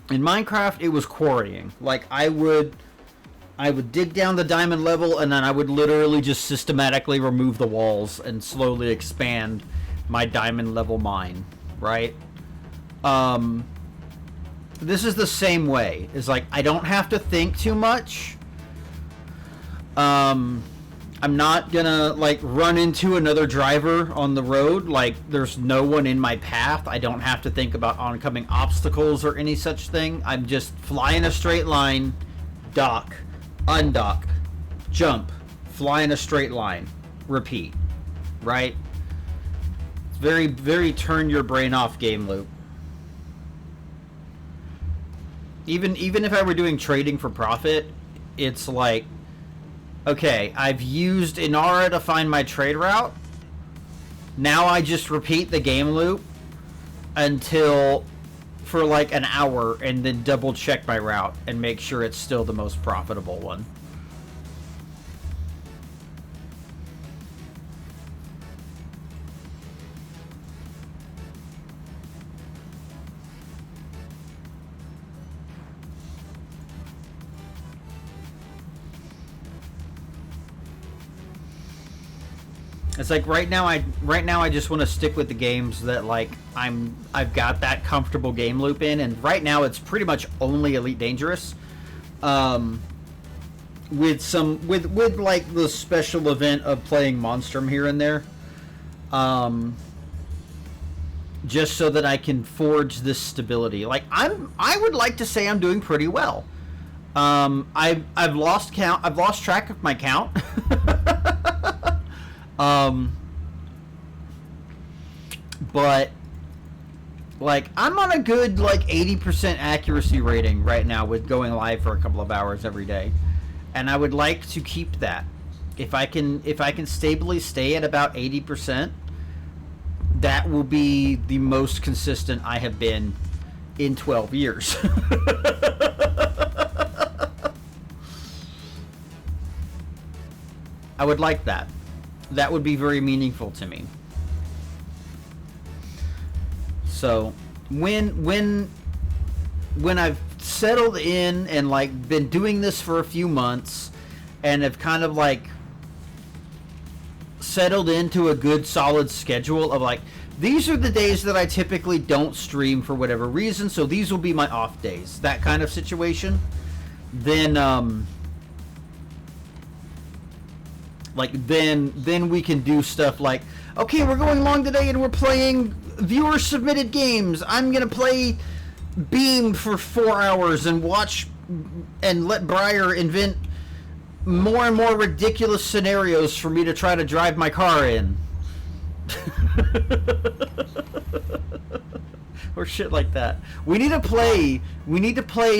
Minecraft it was quarrying. Like I would dig down the diamond level and then I would literally just systematically remove the walls and slowly expand my diamond level mine, right? This is the same way. It's like I don't have to think too much. I'm not gonna like run into another driver on the road. Like there's no one in my path. I don't have to think about oncoming obstacles or any such thing. I'm just fly in a straight line, dock, undock, jump, fly in a straight line, repeat, right? It's very, very turn your brain off game loop. Even if I were doing trading for profit, it's like, okay, I've used Inara to find my trade route. Now I just repeat the game loop until for like an hour and then double check my route and make sure it's still the most profitable one. It's like right now I just want to stick with the games that like I've got that comfortable game loop in, and right now it's pretty much only Elite Dangerous, with like the special event of playing Monstrum here and there, just so that I can forge this stability. Like I would like to say I'm doing pretty well. I've lost count. I've lost track of my count. But like I'm on a good like 80% accuracy rating right now with going live for a couple of hours every day, and I would like to keep that. If I can stably stay at about 80%, that will be the most consistent I have been in 12 years. I would like that. That would be very meaningful to me. So when I've settled in and like been doing this for a few months and have kind of like settled into a good solid schedule of like, these are the days that I typically don't stream for whatever reason, so these will be my off days, that kind of situation, then then we can do stuff like, okay, we're going long today and we're playing viewer submitted games. I'm gonna play Beam for 4 hours and watch and let Briar invent more and more ridiculous scenarios for me to try to drive my car in. Or shit like that. We need to play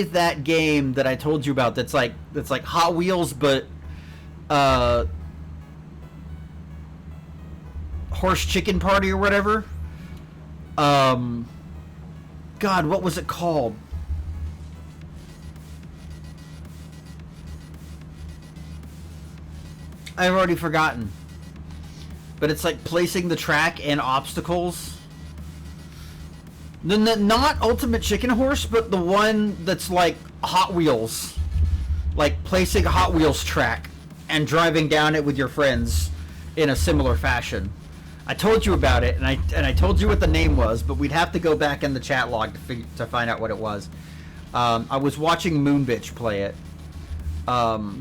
that game that I told you about that's like Hot Wheels but Horse Chicken Party or whatever. God, what was it called? I've already forgotten. But it's like placing the track and obstacles. Not Ultimate Chicken Horse, but the one that's like Hot Wheels. Like placing a Hot Wheels track and driving down it with your friends in a similar fashion. I told you about it, and I told you what the name was, but we'd have to go back in the chat log to find out what it was. I was watching Moonbitch play it. That'll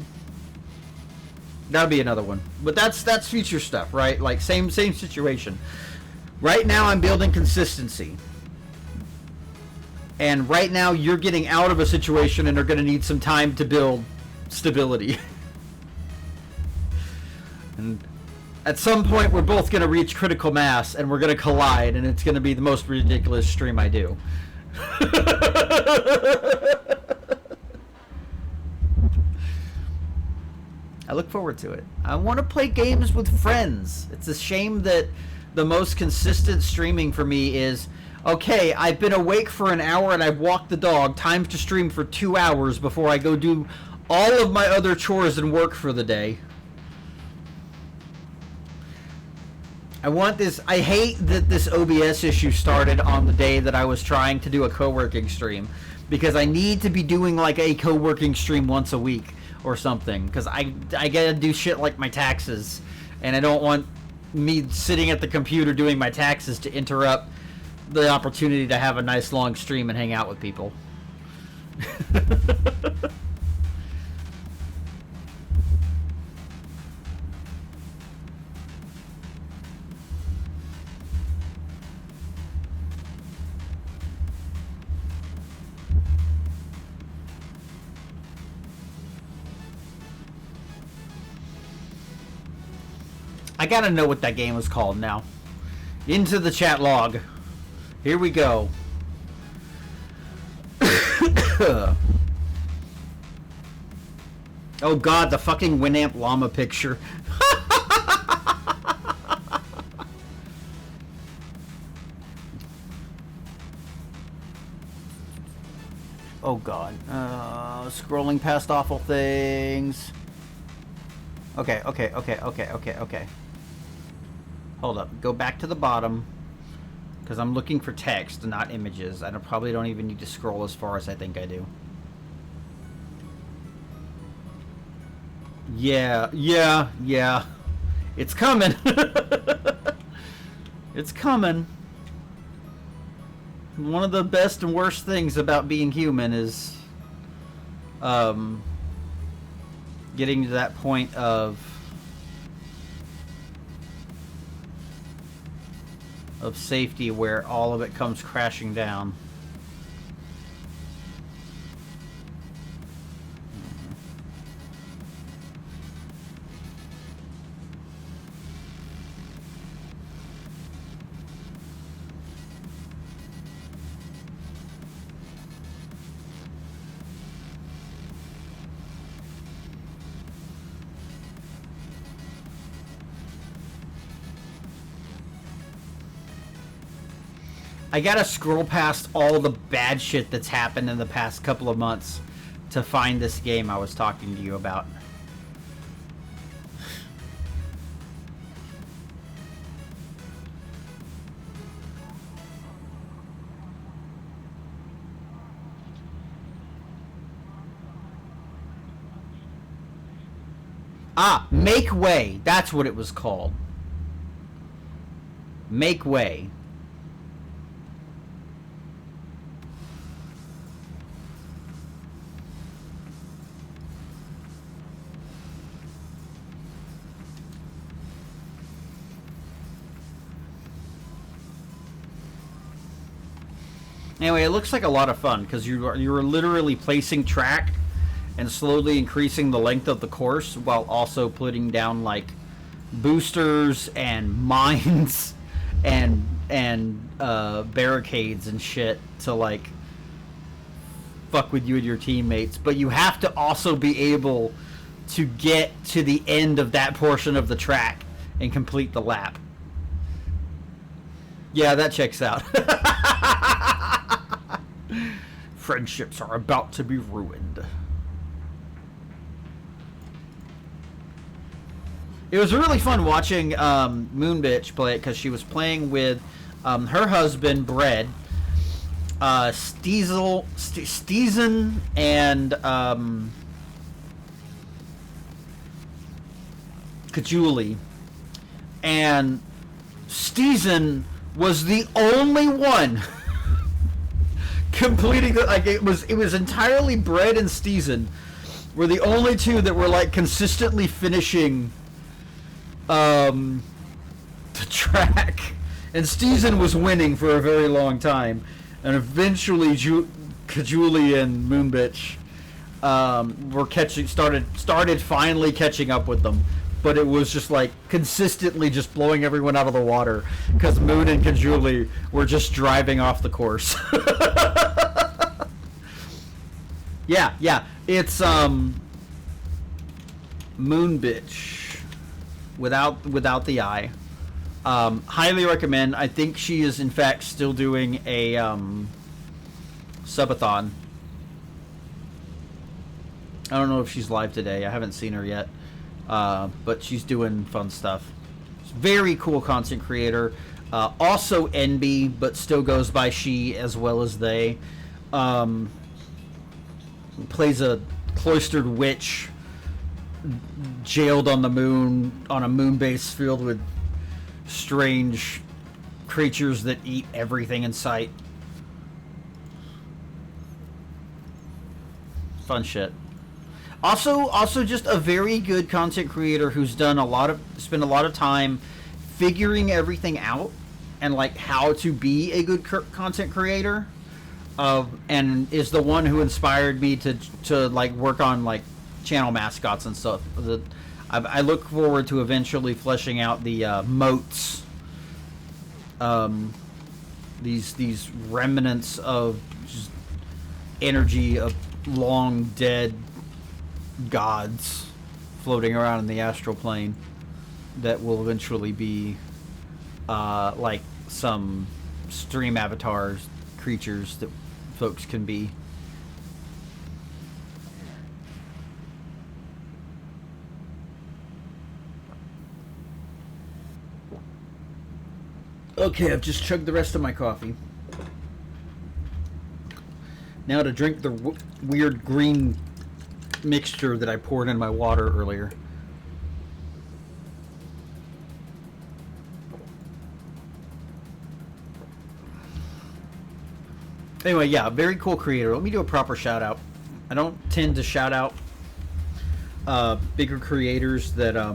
be another one, but that's future stuff, right? Like same situation. Right now, I'm building consistency, and right now you're getting out of a situation and are going to need some time to build stability. At some point, we're both going to reach critical mass, and we're going to collide, and it's going to be the most ridiculous stream I do. I look forward to it. I want to play games with friends. It's a shame that the most consistent streaming for me is, okay, I've been awake for an hour and I've walked the dog. Time to stream for 2 hours before I go do all of my other chores and work for the day. I want this. I hate that this OBS issue started on the day that I was trying to do a co-working stream, because I need to be doing like a co-working stream once a week or something, because I gotta do shit like my taxes, and I don't want me sitting at the computer doing my taxes to interrupt the opportunity to have a nice long stream and hang out with people. I gotta know what that game was called now. Into the chat log. Here we go. Oh god, the fucking Winamp llama picture. Oh god. Scrolling past awful things. Okay. Hold up. Go back to the bottom, because I'm looking for text, not images. I probably don't even need to scroll as far as I think I do. Yeah. It's coming. It's coming. One of the best and worst things about being human is getting to that point of safety where all of it comes crashing down. I gotta scroll past all the bad shit that's happened in the past couple of months to find this game I was talking to you about. Ah, Make Way. That's what it was called. Make Way. Anyway, it looks like a lot of fun, because you're literally placing track and slowly increasing the length of the course while also putting down like boosters and mines and barricades and shit to like fuck with you and your teammates. But you have to also be able to get to the end of that portion of the track and complete the lap. Yeah, that checks out. Friendships are about to be ruined. It was really fun watching Moonbitch play it, because she was playing with her husband, Bread, Steezen, and Kajuli. And Steezen was the only one completing the, like, it was entirely Bread and Steezen were the only two that were like consistently finishing the track, and Steezen was winning for a very long time, and eventually Kajuli and Moonbitch were finally catching up with them. but it was just like consistently just blowing everyone out of the water because Moon and Kajuli were just driving off the course. Yeah, it's Moon Bitch without the I. Highly recommend. I think she is in fact still doing a subathon. I don't know if she's live today. I haven't seen her yet. But she's doing fun stuff. Very cool content creator. Also NB, but still goes by she as well as they. Plays a cloistered witch jailed on the moon, on a moon base filled with strange creatures that eat everything in sight. Fun shit. Also just a very good content creator who's spent a lot of time figuring everything out and like how to be a good content creator, and is the one who inspired me to like work on like channel mascots and stuff. I look forward to eventually fleshing out the moats, these remnants of just energy of long dead gods floating around in the astral plane that will eventually be like some stream avatars, creatures that folks can be. Okay, I've just chugged the rest of my coffee. Now to drink the weird green mixture that I poured in my water earlier. Anyway, yeah, very cool creator. Let me do a proper shout out. I don't tend to shout out bigger creators that are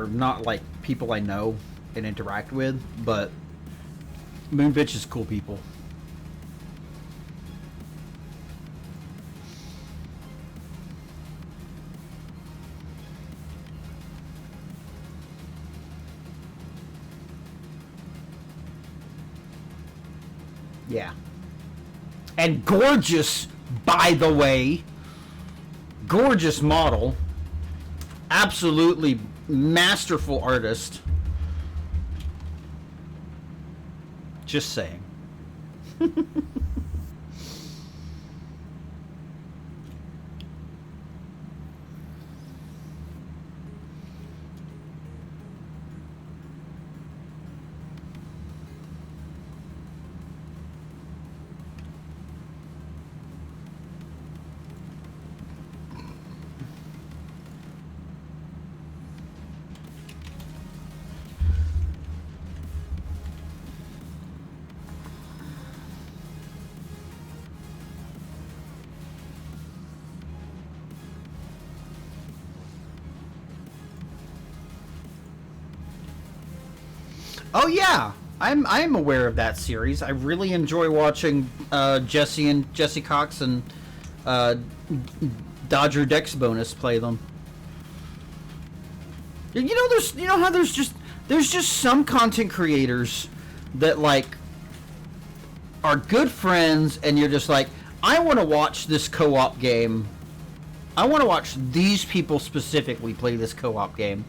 not like people I know and interact with, but Moon Bitch is cool people. Yeah. And gorgeous, by the way. Gorgeous model. Absolutely masterful artist. Just saying. Oh yeah, I'm aware of that series. I really enjoy watching Jesse Cox and Dodger Dex Bonus play them. You know how there's just some content creators that like are good friends, and you're just like, I want to watch this co-op game. I want to watch these people specifically play this co-op game.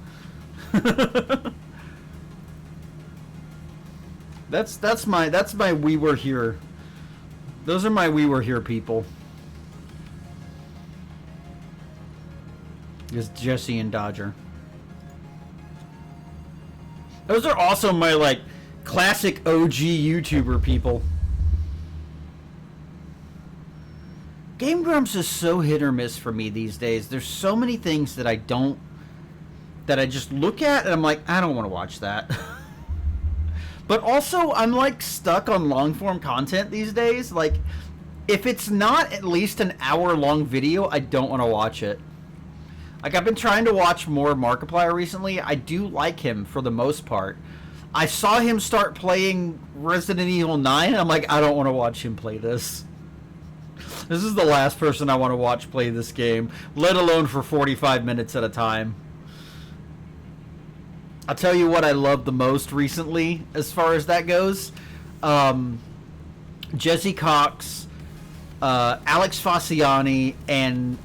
That's my We Were Here. Those are my We Were Here people. It's Jesse and Dodger. Those are also my like classic OG YouTuber people. Game Grumps is so hit or miss for me these days. There's so many things that I just look at and I'm like, I don't want to watch that. But also, I'm like stuck on long form content these days. Like, if it's not at least an hour-long video, I don't want to watch it. Like, I've been trying to watch more Markiplier recently. I do like him for the most part. I saw him start playing Resident Evil 9, and I'm like, I don't want to watch him play this. This is the last person I want to watch play this game, let alone for 45 minutes at a time. I'll tell you what I love the most recently, as far as that goes. Jesse Cox, Alex Fasciani, and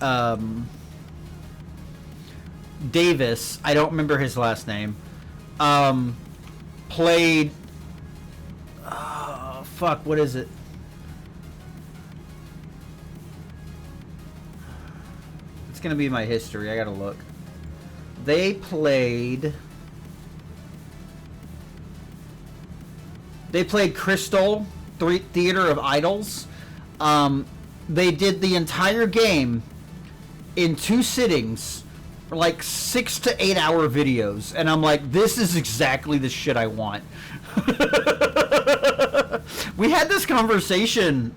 Davis, I don't remember his last name, played... fuck, what is it? It's gonna be my history, I gotta look. They played Crystal Theater of Idols. They did the entire game in 2 sittings, like 6 to 8 hour videos, and I'm like, this is exactly the shit I want. We had this conversation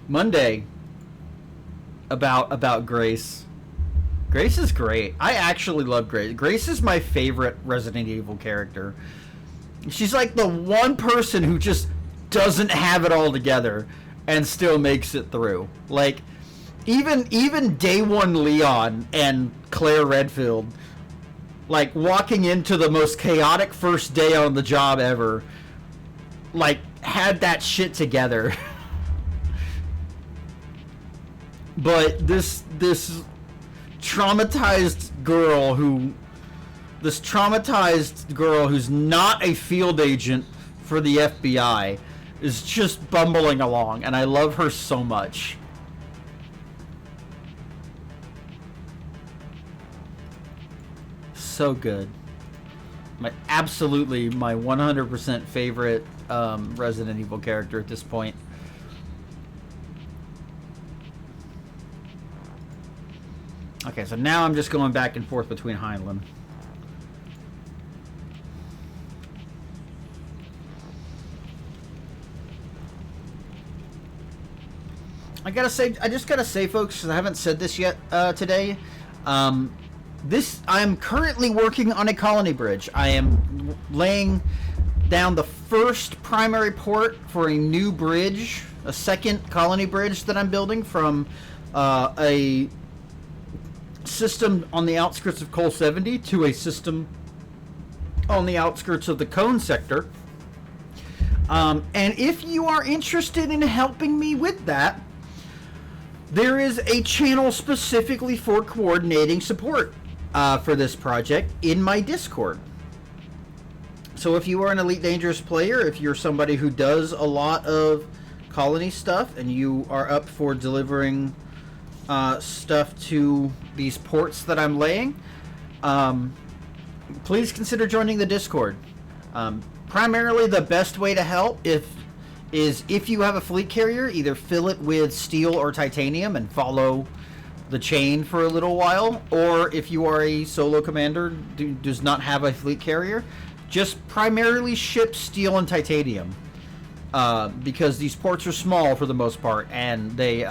Monday about Grace. Grace is great. I actually love Grace. Grace is my favorite Resident Evil character. She's like the one person who just doesn't have it all together and still makes it through. Like, even Day One Leon and Claire Redfield, like, walking into the most chaotic first day on the job ever, like, had that shit together. But this traumatized girl who's not a field agent for the FBI is just bumbling along, and I love her so much. So good. Absolutely my 100% favorite Resident Evil character at this point. Okay, so now I'm just going back and forth between Heinlein. I just gotta say, folks, because I haven't said this yet today. I'm currently working on a colony bridge. I am laying down the first primary port for a new bridge, a second colony bridge that I'm building from a system on the outskirts of Cole 70 to a system on the outskirts of the Cone sector. And if you are interested in helping me with that, there is a channel specifically for coordinating support for this project in my Discord. So if you are an Elite Dangerous player, if you're somebody who does a lot of colony stuff and you are up for delivering stuff to these ports that I'm laying, please consider joining the Discord. Primarily the best way to help is if you have a fleet carrier, either fill it with steel or titanium and follow the chain for a little while, or if you are a solo commander who does not have a fleet carrier, just primarily ship steel and titanium, because these ports are small for the most part, and they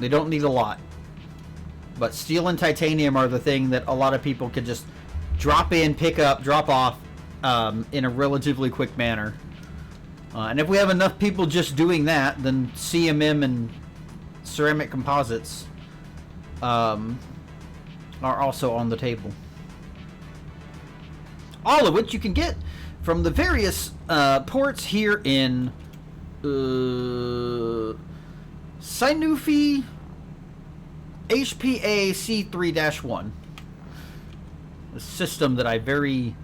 don't need a lot. But steel and titanium are the thing that a lot of people can just drop in, pick up, drop off in a relatively quick manner. And if we have enough people just doing that, then CMM and ceramic composites are also on the table. All of which you can get from the various ports here in Sinufi HPA C3-1. A system that I very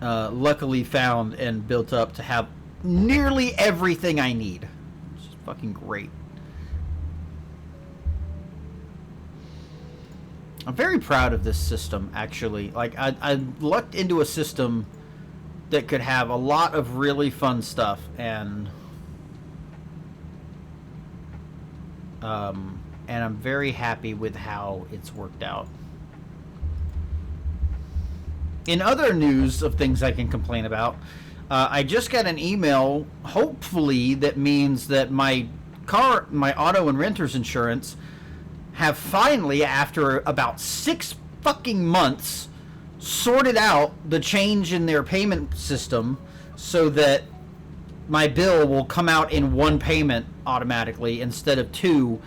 luckily found and built up to have nearly everything I need. Which is fucking great. I'm very proud of this system, actually. Like, I lucked into a system that could have a lot of really fun stuff, and I'm very happy with how it's worked out. In other news of things I can complain about, I just got an email, hopefully, that means that my auto and renter's insurance have finally, after about 6 fucking months, sorted out the change in their payment system so that my bill will come out in one payment automatically instead of two,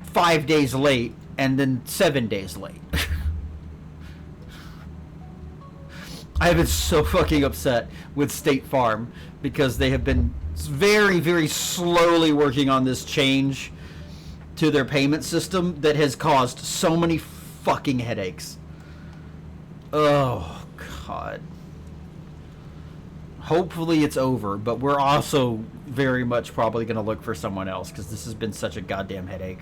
5 days late, and then 7 days late. I have been so fucking upset with State Farm because they have been very, very slowly working on this change to their payment system that has caused so many fucking headaches. Oh, God. Hopefully it's over, but we're also very much probably going to look for someone else because this has been such a goddamn headache.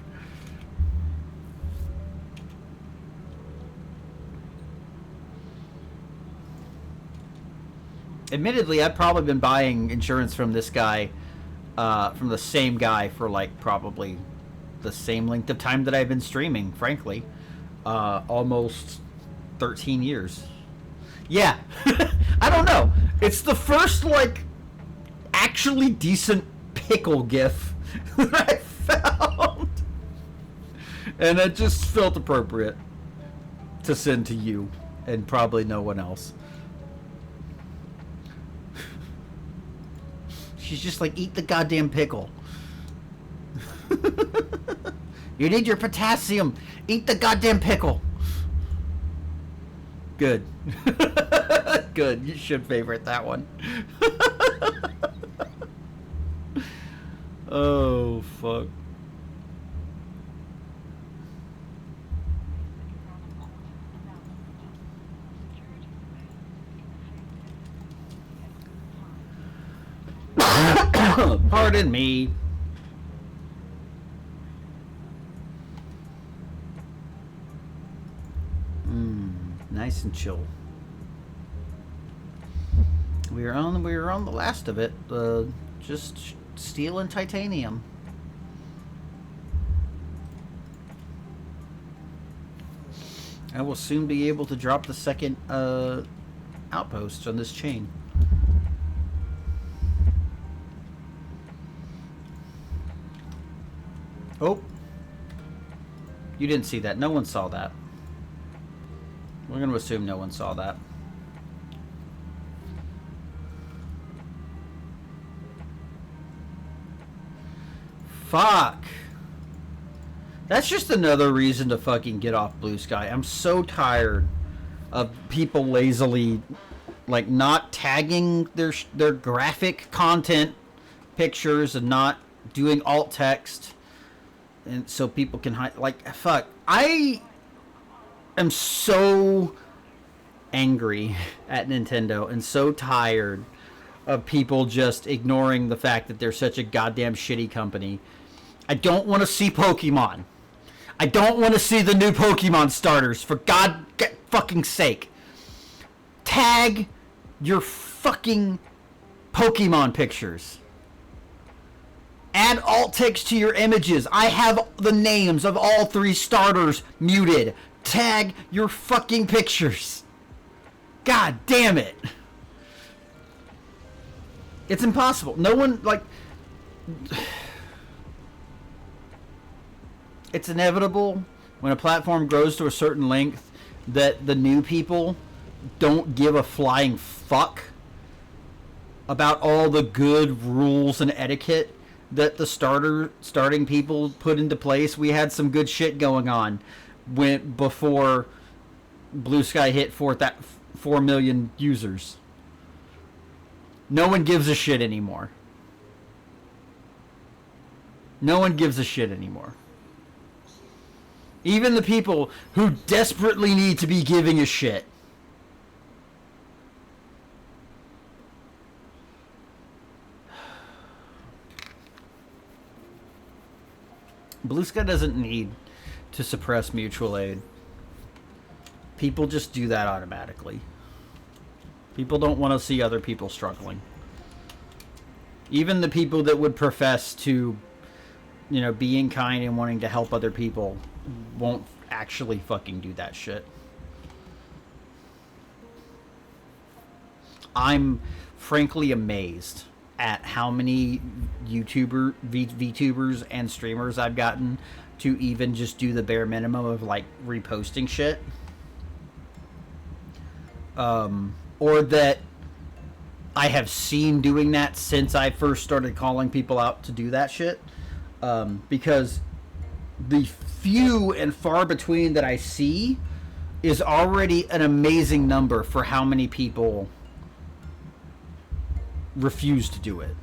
Admittedly, I've probably been buying insurance from this guy, from the same guy for like probably the same length of time that I've been streaming, frankly. Almost 13 years. Yeah. I don't know. It's the first, like, actually decent pickle gif that I found. And it just felt appropriate to send to you and probably no one else. She's just like, eat the goddamn pickle. You need your potassium. Eat the goddamn pickle. Good. Good. You should favorite that one. Oh, fuck. Pardon me. Nice and chill. We're on the last of it. Just steel and titanium. I will soon be able to drop the second outpost on this chain. Oh. You didn't see that. No one saw that. We're going to assume no one saw that. Fuck. That's just another reason to fucking get off Blue Sky. I'm so tired of people lazily, like, not tagging their graphic content pictures and not doing alt text, and so people can hide. Like, fuck. I am so angry at Nintendo and so tired of people just ignoring the fact that they're such a goddamn shitty company. I don't want to see Pokemon. I don't want to see the new Pokemon starters, for God fucking sake. Tag your fucking Pokemon pictures. Add alt text to your images. I have the names of all 3 starters muted. Tag your fucking pictures. God damn it. It's impossible. No one, like... It's inevitable when a platform grows to a certain length that the new people don't give a flying fuck about all the good rules and etiquette that the starting people put into place. We had some good shit going on before Blue Sky hit 4 million users. No one gives a shit anymore. No one gives a shit anymore. Even the people who desperately need to be giving a shit. Blue Sky doesn't need to suppress mutual aid. People just do that automatically. People don't want to see other people struggling. Even the people that would profess to, you know, being kind and wanting to help other people won't actually fucking do that shit. I'm frankly amazed at how many VTubers and streamers I've gotten to even just do the bare minimum of, like, reposting shit. Or that I have seen doing that since I first started calling people out to do that shit. Because the few and far between that I see is already an amazing number for how many people refuse to do it.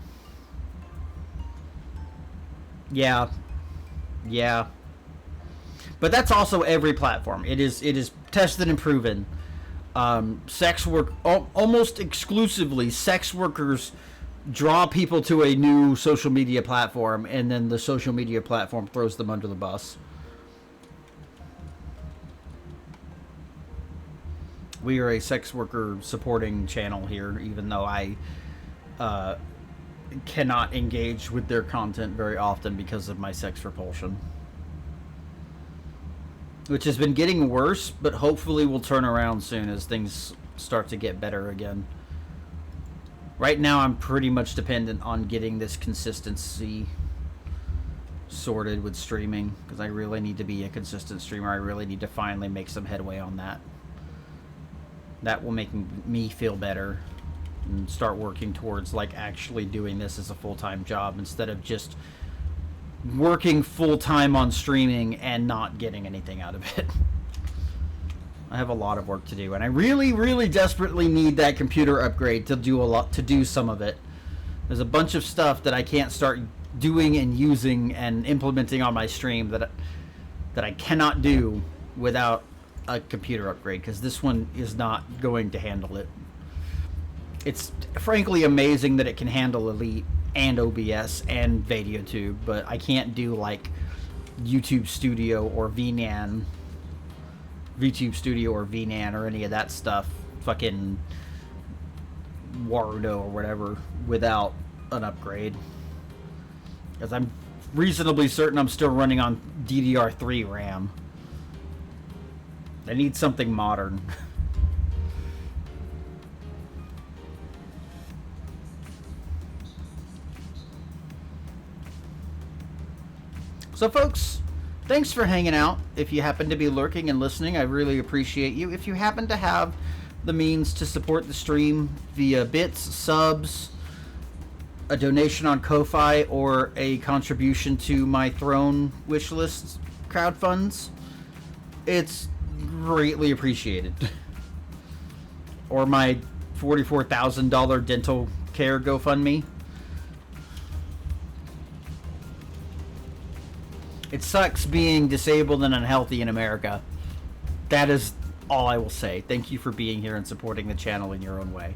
Yeah. Yeah. But that's also every platform. It is tested and proven. Sex work almost exclusively sex workers draw people to a new social media platform, and then the social media platform throws them under the bus. We are a sex worker supporting channel here, even though I cannot engage with their content very often because of my sex repulsion, which has been getting worse, but hopefully will turn around soon as things start to get better again. Right now, I'm pretty much dependent on getting this consistency sorted with streaming, because I really need to be a consistent streamer. I really need to finally make some headway on that. That will make me feel better and start working towards like actually doing this as a full-time job instead of just working full-time on streaming and not getting anything out of it. I have a lot of work to do, and I really, really desperately need that computer upgrade to do some of it. There's a bunch of stuff that I can't start doing and using and implementing on my stream that I cannot do without a computer upgrade, because this one is not going to handle it. It's frankly amazing that it can handle Elite and OBS and VideoTube, but I can't do like YouTube Studio or VNAN, VTube Studio or VNAN or any of that stuff, fucking Warudo or whatever, without an upgrade. Because I'm reasonably certain I'm still running on DDR3 RAM. I need something modern. So folks, thanks for hanging out. If you happen to be lurking and listening, I really appreciate you. If you happen to have the means to support the stream via bits, subs, a donation on Ko-Fi, or a contribution to my Throne wishlist crowdfunds, it's greatly appreciated. Or my $44,000 dental care GoFundMe. It sucks being disabled and unhealthy in America. That is all I will say. Thank you for being here and supporting the channel in your own way.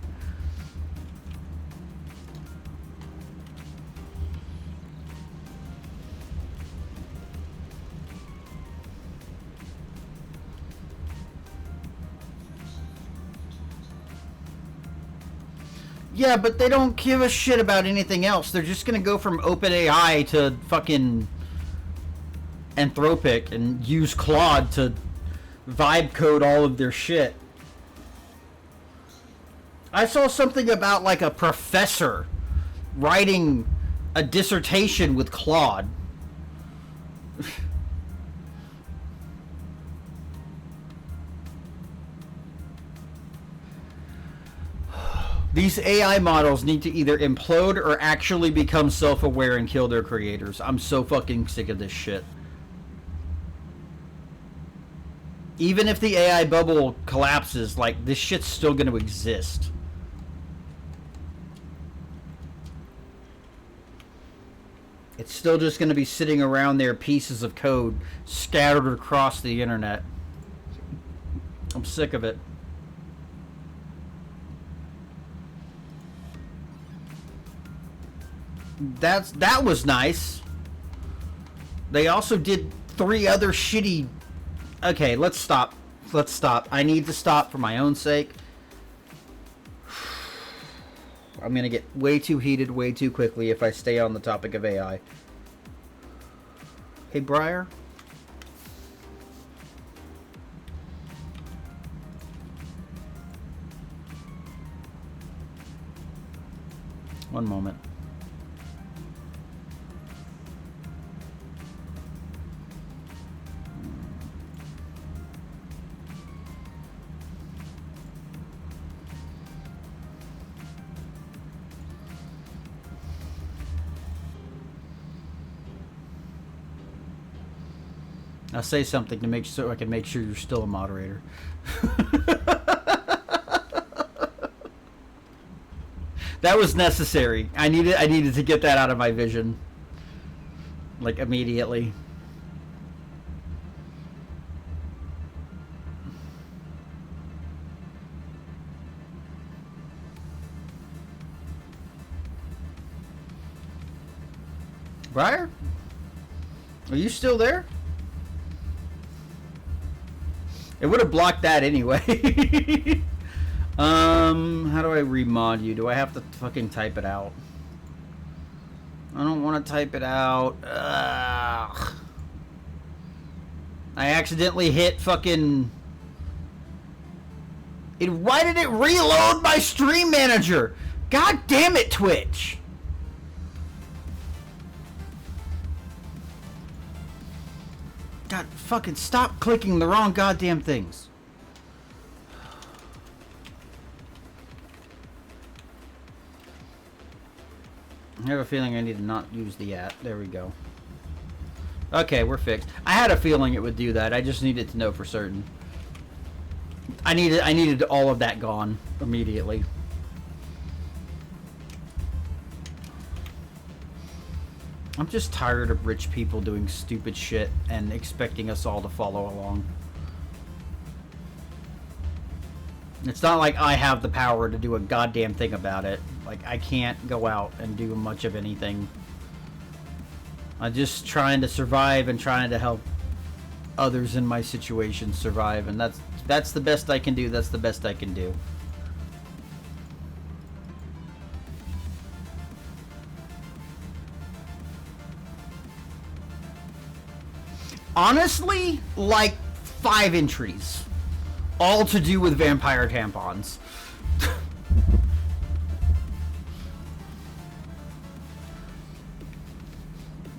Yeah, but they don't give a shit about anything else. They're just gonna go from OpenAI to fucking Anthropic and use Claude to vibe code all of their shit. I saw something about like a professor writing a dissertation with Claude. These AI models need to either implode or actually become self-aware and kill their creators. I'm so fucking sick of this shit. Even if the AI bubble collapses, like, this shit's still gonna exist. It's still just gonna be sitting around there, pieces of code scattered across the internet. I'm sick of it. That was nice. They also did 3 other shitty... Okay, let's stop. Let's stop. I need to stop for my own sake. I'm gonna get way too heated way too quickly if I stay on the topic of AI. Hey, Briar? One moment. I'll say something to make so I can make sure you're still a moderator. That was necessary. I needed to get that out of my vision. Like immediately. Briar? Are you still there? It would have blocked that anyway. How do I remod you? Do I have to fucking type it out? I don't want to type it out. Ugh. I accidentally hit fucking... Why did it reload my stream manager? God damn it, Twitch! God, fucking stop clicking the wrong goddamn things. I have a feeling I need to not use the at. There we go. Okay, we're fixed. I had a feeling it would do that. I just needed to know for certain. I needed all of that gone immediately. I'm just tired of rich people doing stupid shit and expecting us all to follow along. It's not like I have the power to do a goddamn thing about it. Like, I can't go out and do much of anything. I'm just trying to survive and trying to help others in my situation survive, and that's the best I can do. That's the best I can do. Honestly, like 5 entries. All to do with vampire tampons.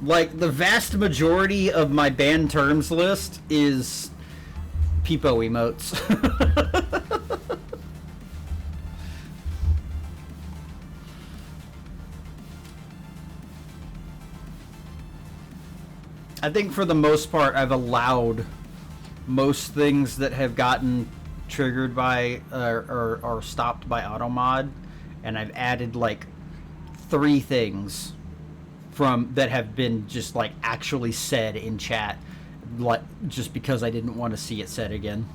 Like, the vast majority of my banned terms list is Peepo emotes. I think for the most part, I've allowed most things that have gotten triggered by or stopped by automod, and I've added like 3 things from that have been just like actually said in chat, like just because I didn't want to see it said again.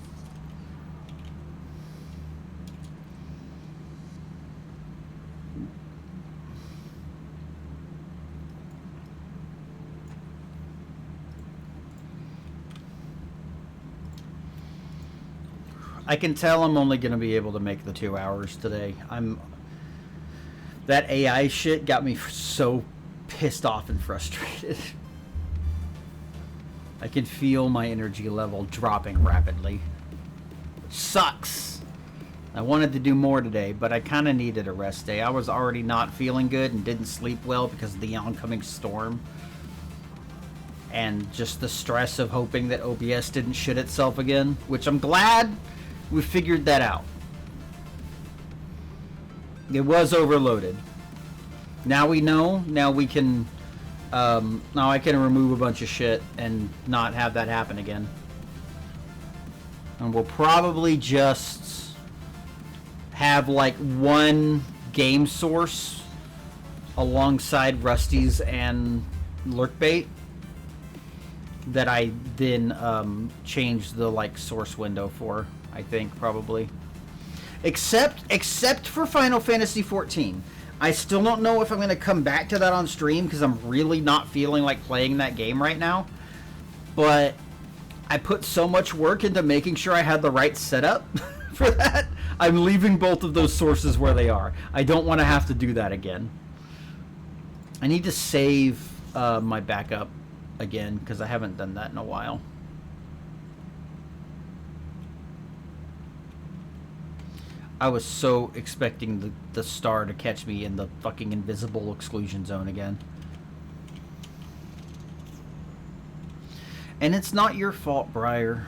I can tell I'm only going to be able to make the 2 hours today. That AI shit got me so pissed off and frustrated. I can feel my energy level dropping rapidly. Which sucks. I wanted to do more today, but I kind of needed a rest day. I was already not feeling good and didn't sleep well because of the oncoming storm. And just the stress of hoping that OBS didn't shit itself again, which I'm glad we figured that out. It was overloaded. Now we know. Now we can. Now I can remove a bunch of shit and not have that happen again. And we'll probably just have like one game source alongside Rusty's and Lurkbait that I then change the like source window for. I think probably, except for Final Fantasy XIV. I still don't know if I'm going to come back to that on stream because I'm really not feeling like playing that game right now. But I put so much work into making sure I had the right setup for that. I'm leaving both of those sources where they are. I don't want to have to do that again. I need to save my backup again because I haven't done that in a while. I was so expecting the star to catch me in the fucking invisible exclusion zone again. And it's not your fault, Briar.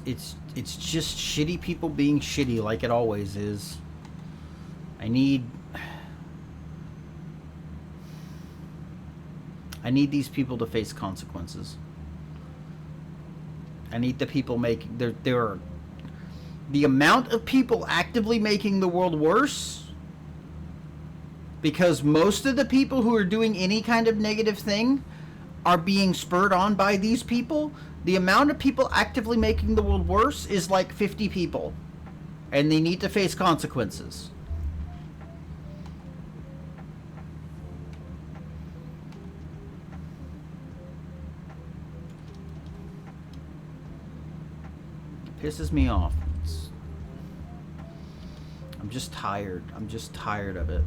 It's just shitty people being shitty like it always is. I I need these people to face consequences. I need the people making there are the amount of people actively making the world worse, because most of the people who are doing any kind of negative thing are being spurred on by these people. The amount of people actively making the world worse is like 50 people, and they need to face consequences. Pisses me off. I'm just tired. I'm just tired of it.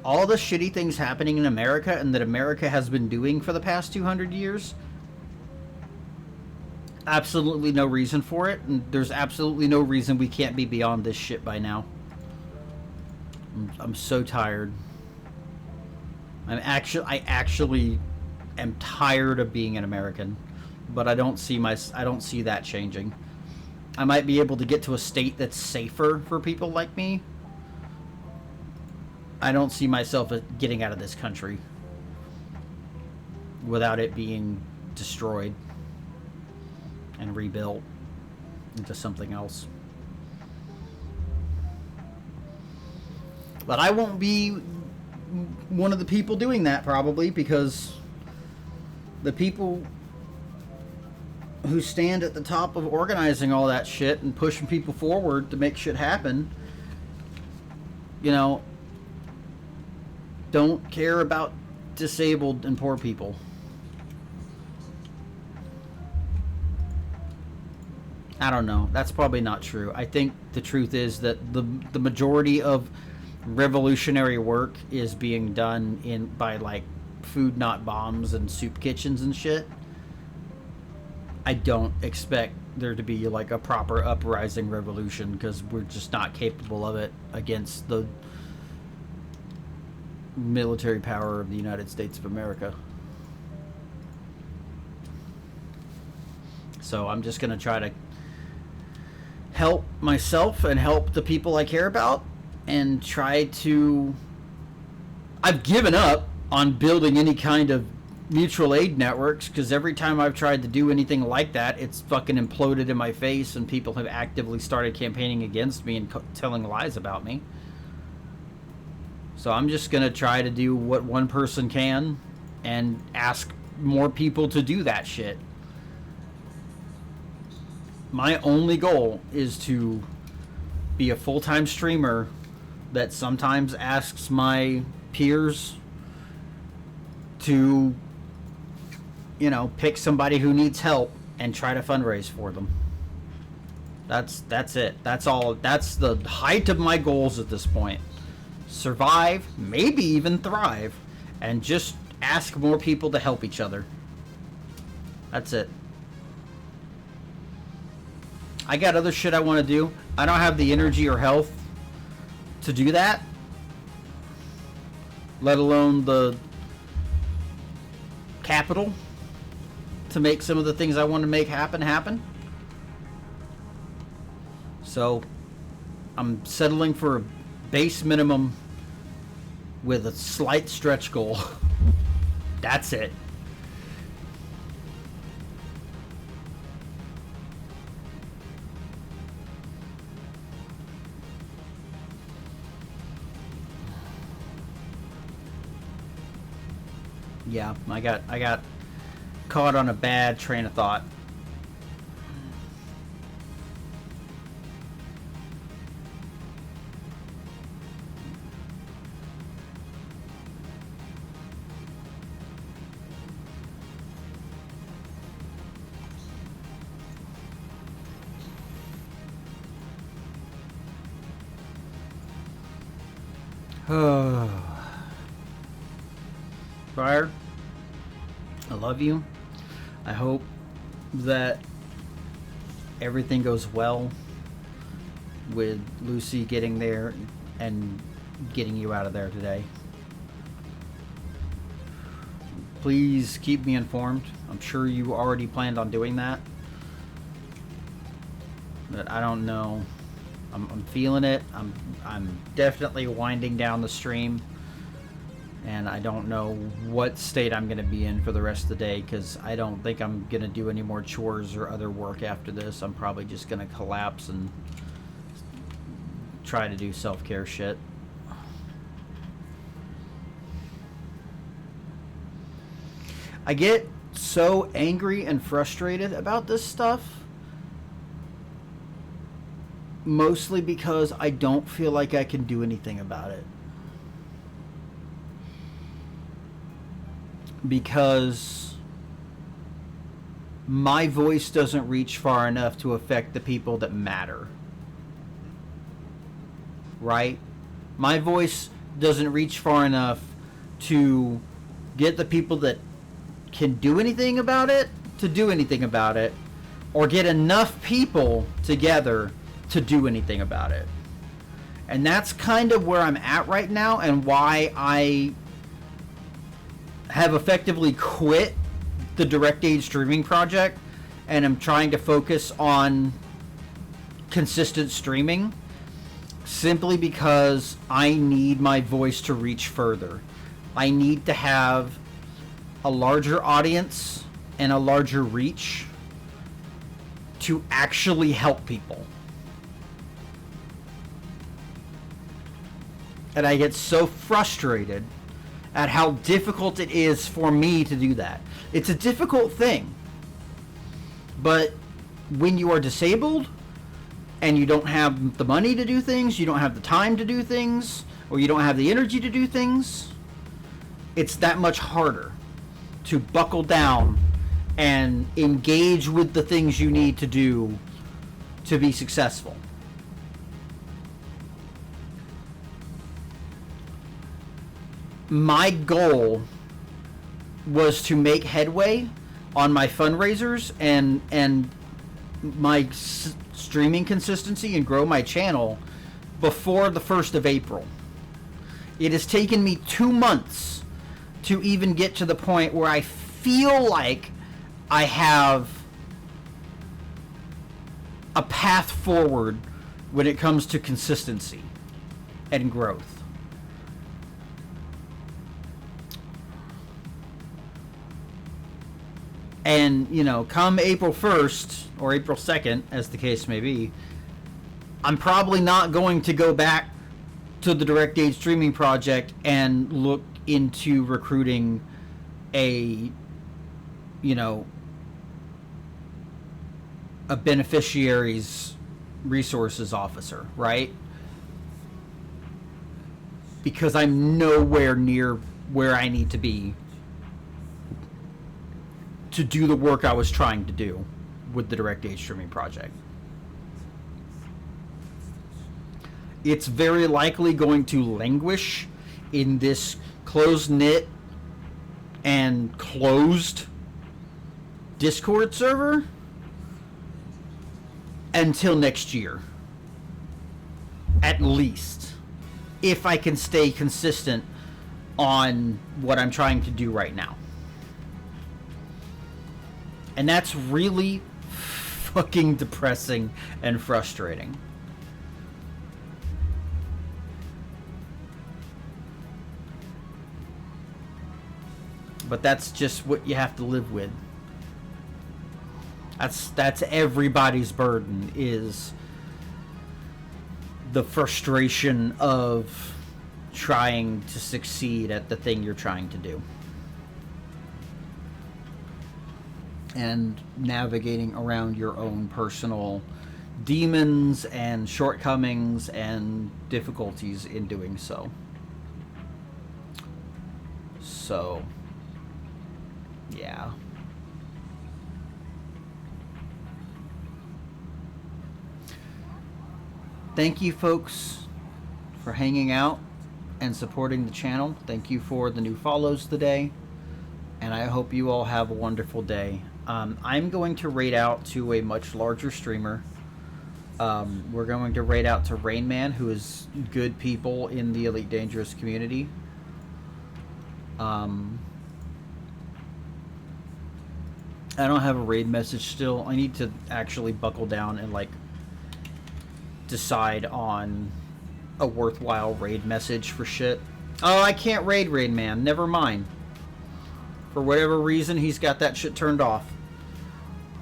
All the shitty things happening in America and that America has been doing for the past 200 years, absolutely no reason for it, and there's absolutely no reason we can't be beyond this shit by now. I'm so tired. I actually am tired of being an American, but I don't see that changing. I might be able to get to a state that's safer for people like me. I don't see myself getting out of this country without it being destroyed and rebuilt into something else. But I won't be one of the people doing that, probably, because the people who stand at the top of organizing all that shit and pushing people forward to make shit happen, you know, don't care about disabled and poor people. I don't know. That's probably not true. I think the truth is that the majority of revolutionary work is being done by like food not bombs and soup kitchens and shit. I don't expect there to be like a proper uprising revolution, because we're just not capable of it against the military power of the United States of America. So I'm just gonna try to help myself and help the people I care about, and try to... I've given up on building any kind of mutual aid networks, because every time I've tried to do anything like that, it's fucking imploded in my face, and people have actively started campaigning against me and telling lies about me. So I'm just gonna try to do what one person can and ask more people to do that shit. My only goal is to be a full-time streamer that sometimes asks my peers to, you know, pick somebody who needs help and try to fundraise for them. That's it. That's all. That's the height of my goals at this point. Survive, maybe even thrive, and just ask more people to help each other. That's it. I got other shit I want to do. I don't have the energy or health to do that, let alone the capital to make some of the things I want to make happen. So I'm settling for a base minimum with a slight stretch goal. That's it. Yeah, I got caught on a bad train of thought. Briar, I love you. I hope that everything goes well with Lucy getting there and getting you out of there today. Please keep me informed. I'm sure you already planned on doing that, but I don't know I'm feeling it. I'm definitely winding down the stream, and I don't know what state I'm going to be in for the rest of the day, because I don't think I'm going to do any more chores or other work after this. I'm probably just going to collapse and try to do self-care shit. I get so angry and frustrated about this stuff, mostly because I don't feel like I can do anything about it. Because my voice doesn't reach far enough to affect the people that matter. Right? My voice doesn't reach far enough to get the people that can do anything about it to do anything about it, or get enough people together to do anything about it. And that's kind of where I'm at right now, and why I have effectively quit the DirectAid streaming project and I'm trying to focus on consistent streaming, simply because I need my voice to reach further. I need to have a larger audience and a larger reach to actually help people. And I get so frustrated at how difficult it is for me to do that. It's a difficult thing. But when you are disabled and you don't have the money to do things, you don't have the time to do things, or you don't have the energy to do things, it's that much harder to buckle down and engage with the things you need to do to be successful. My goal was to make headway on my fundraisers and my streaming consistency and grow my channel before the 1st of April. It has taken me 2 months to even get to the point where I feel like I have a path forward when it comes to consistency and growth. And, you know, come April 1st or April 2nd, as the case may be, I'm probably not going to go back to the DirectAid streaming project and look into recruiting a, you know, a beneficiaries resources officer, right? Because I'm nowhere near where I need to be to do the work I was trying to do with the DirectAid streaming project. It's very likely going to languish in this close-knit and closed Discord server until next year, at least, if I can stay consistent on what I'm trying to do right now. And that's really fucking depressing and frustrating. But that's just what you have to live with. That's everybody's burden, is the frustration of trying to succeed at the thing you're trying to do. And navigating around your own personal demons and shortcomings and difficulties in doing so. So, yeah. Thank you, folks, for hanging out and supporting the channel. Thank you for the new follows today. And I hope you all have a wonderful day. I'm going to raid out to a much larger streamer. We're going to raid out to Rain Man, who is good people in the Elite Dangerous community. I don't have a raid message still. I need to actually buckle down and, like, decide on a worthwhile raid message for shit. Oh, I can't raid Rain Man. Never mind. For whatever reason, he's got that shit turned off.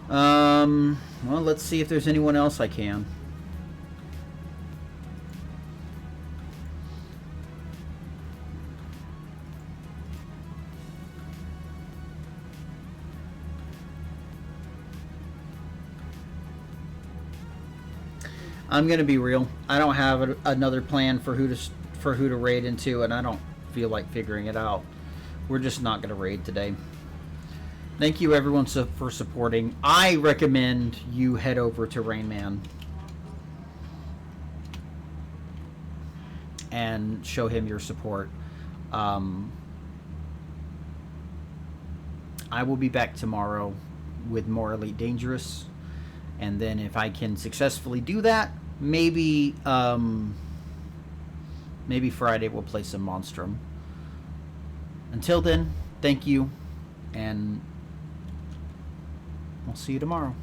Well, let's see if there's anyone else I can. I'm gonna be real. I don't have another plan for who to raid into, and I don't feel like figuring it out. We're just not gonna raid today. Thank you everyone for supporting. I recommend you head over to Rain Man and show him your support. I will be back tomorrow with more Elite Dangerous, and then if I can successfully do that, maybe maybe Friday we'll play some Monstrum. Until then, thank you, and I'll see you tomorrow.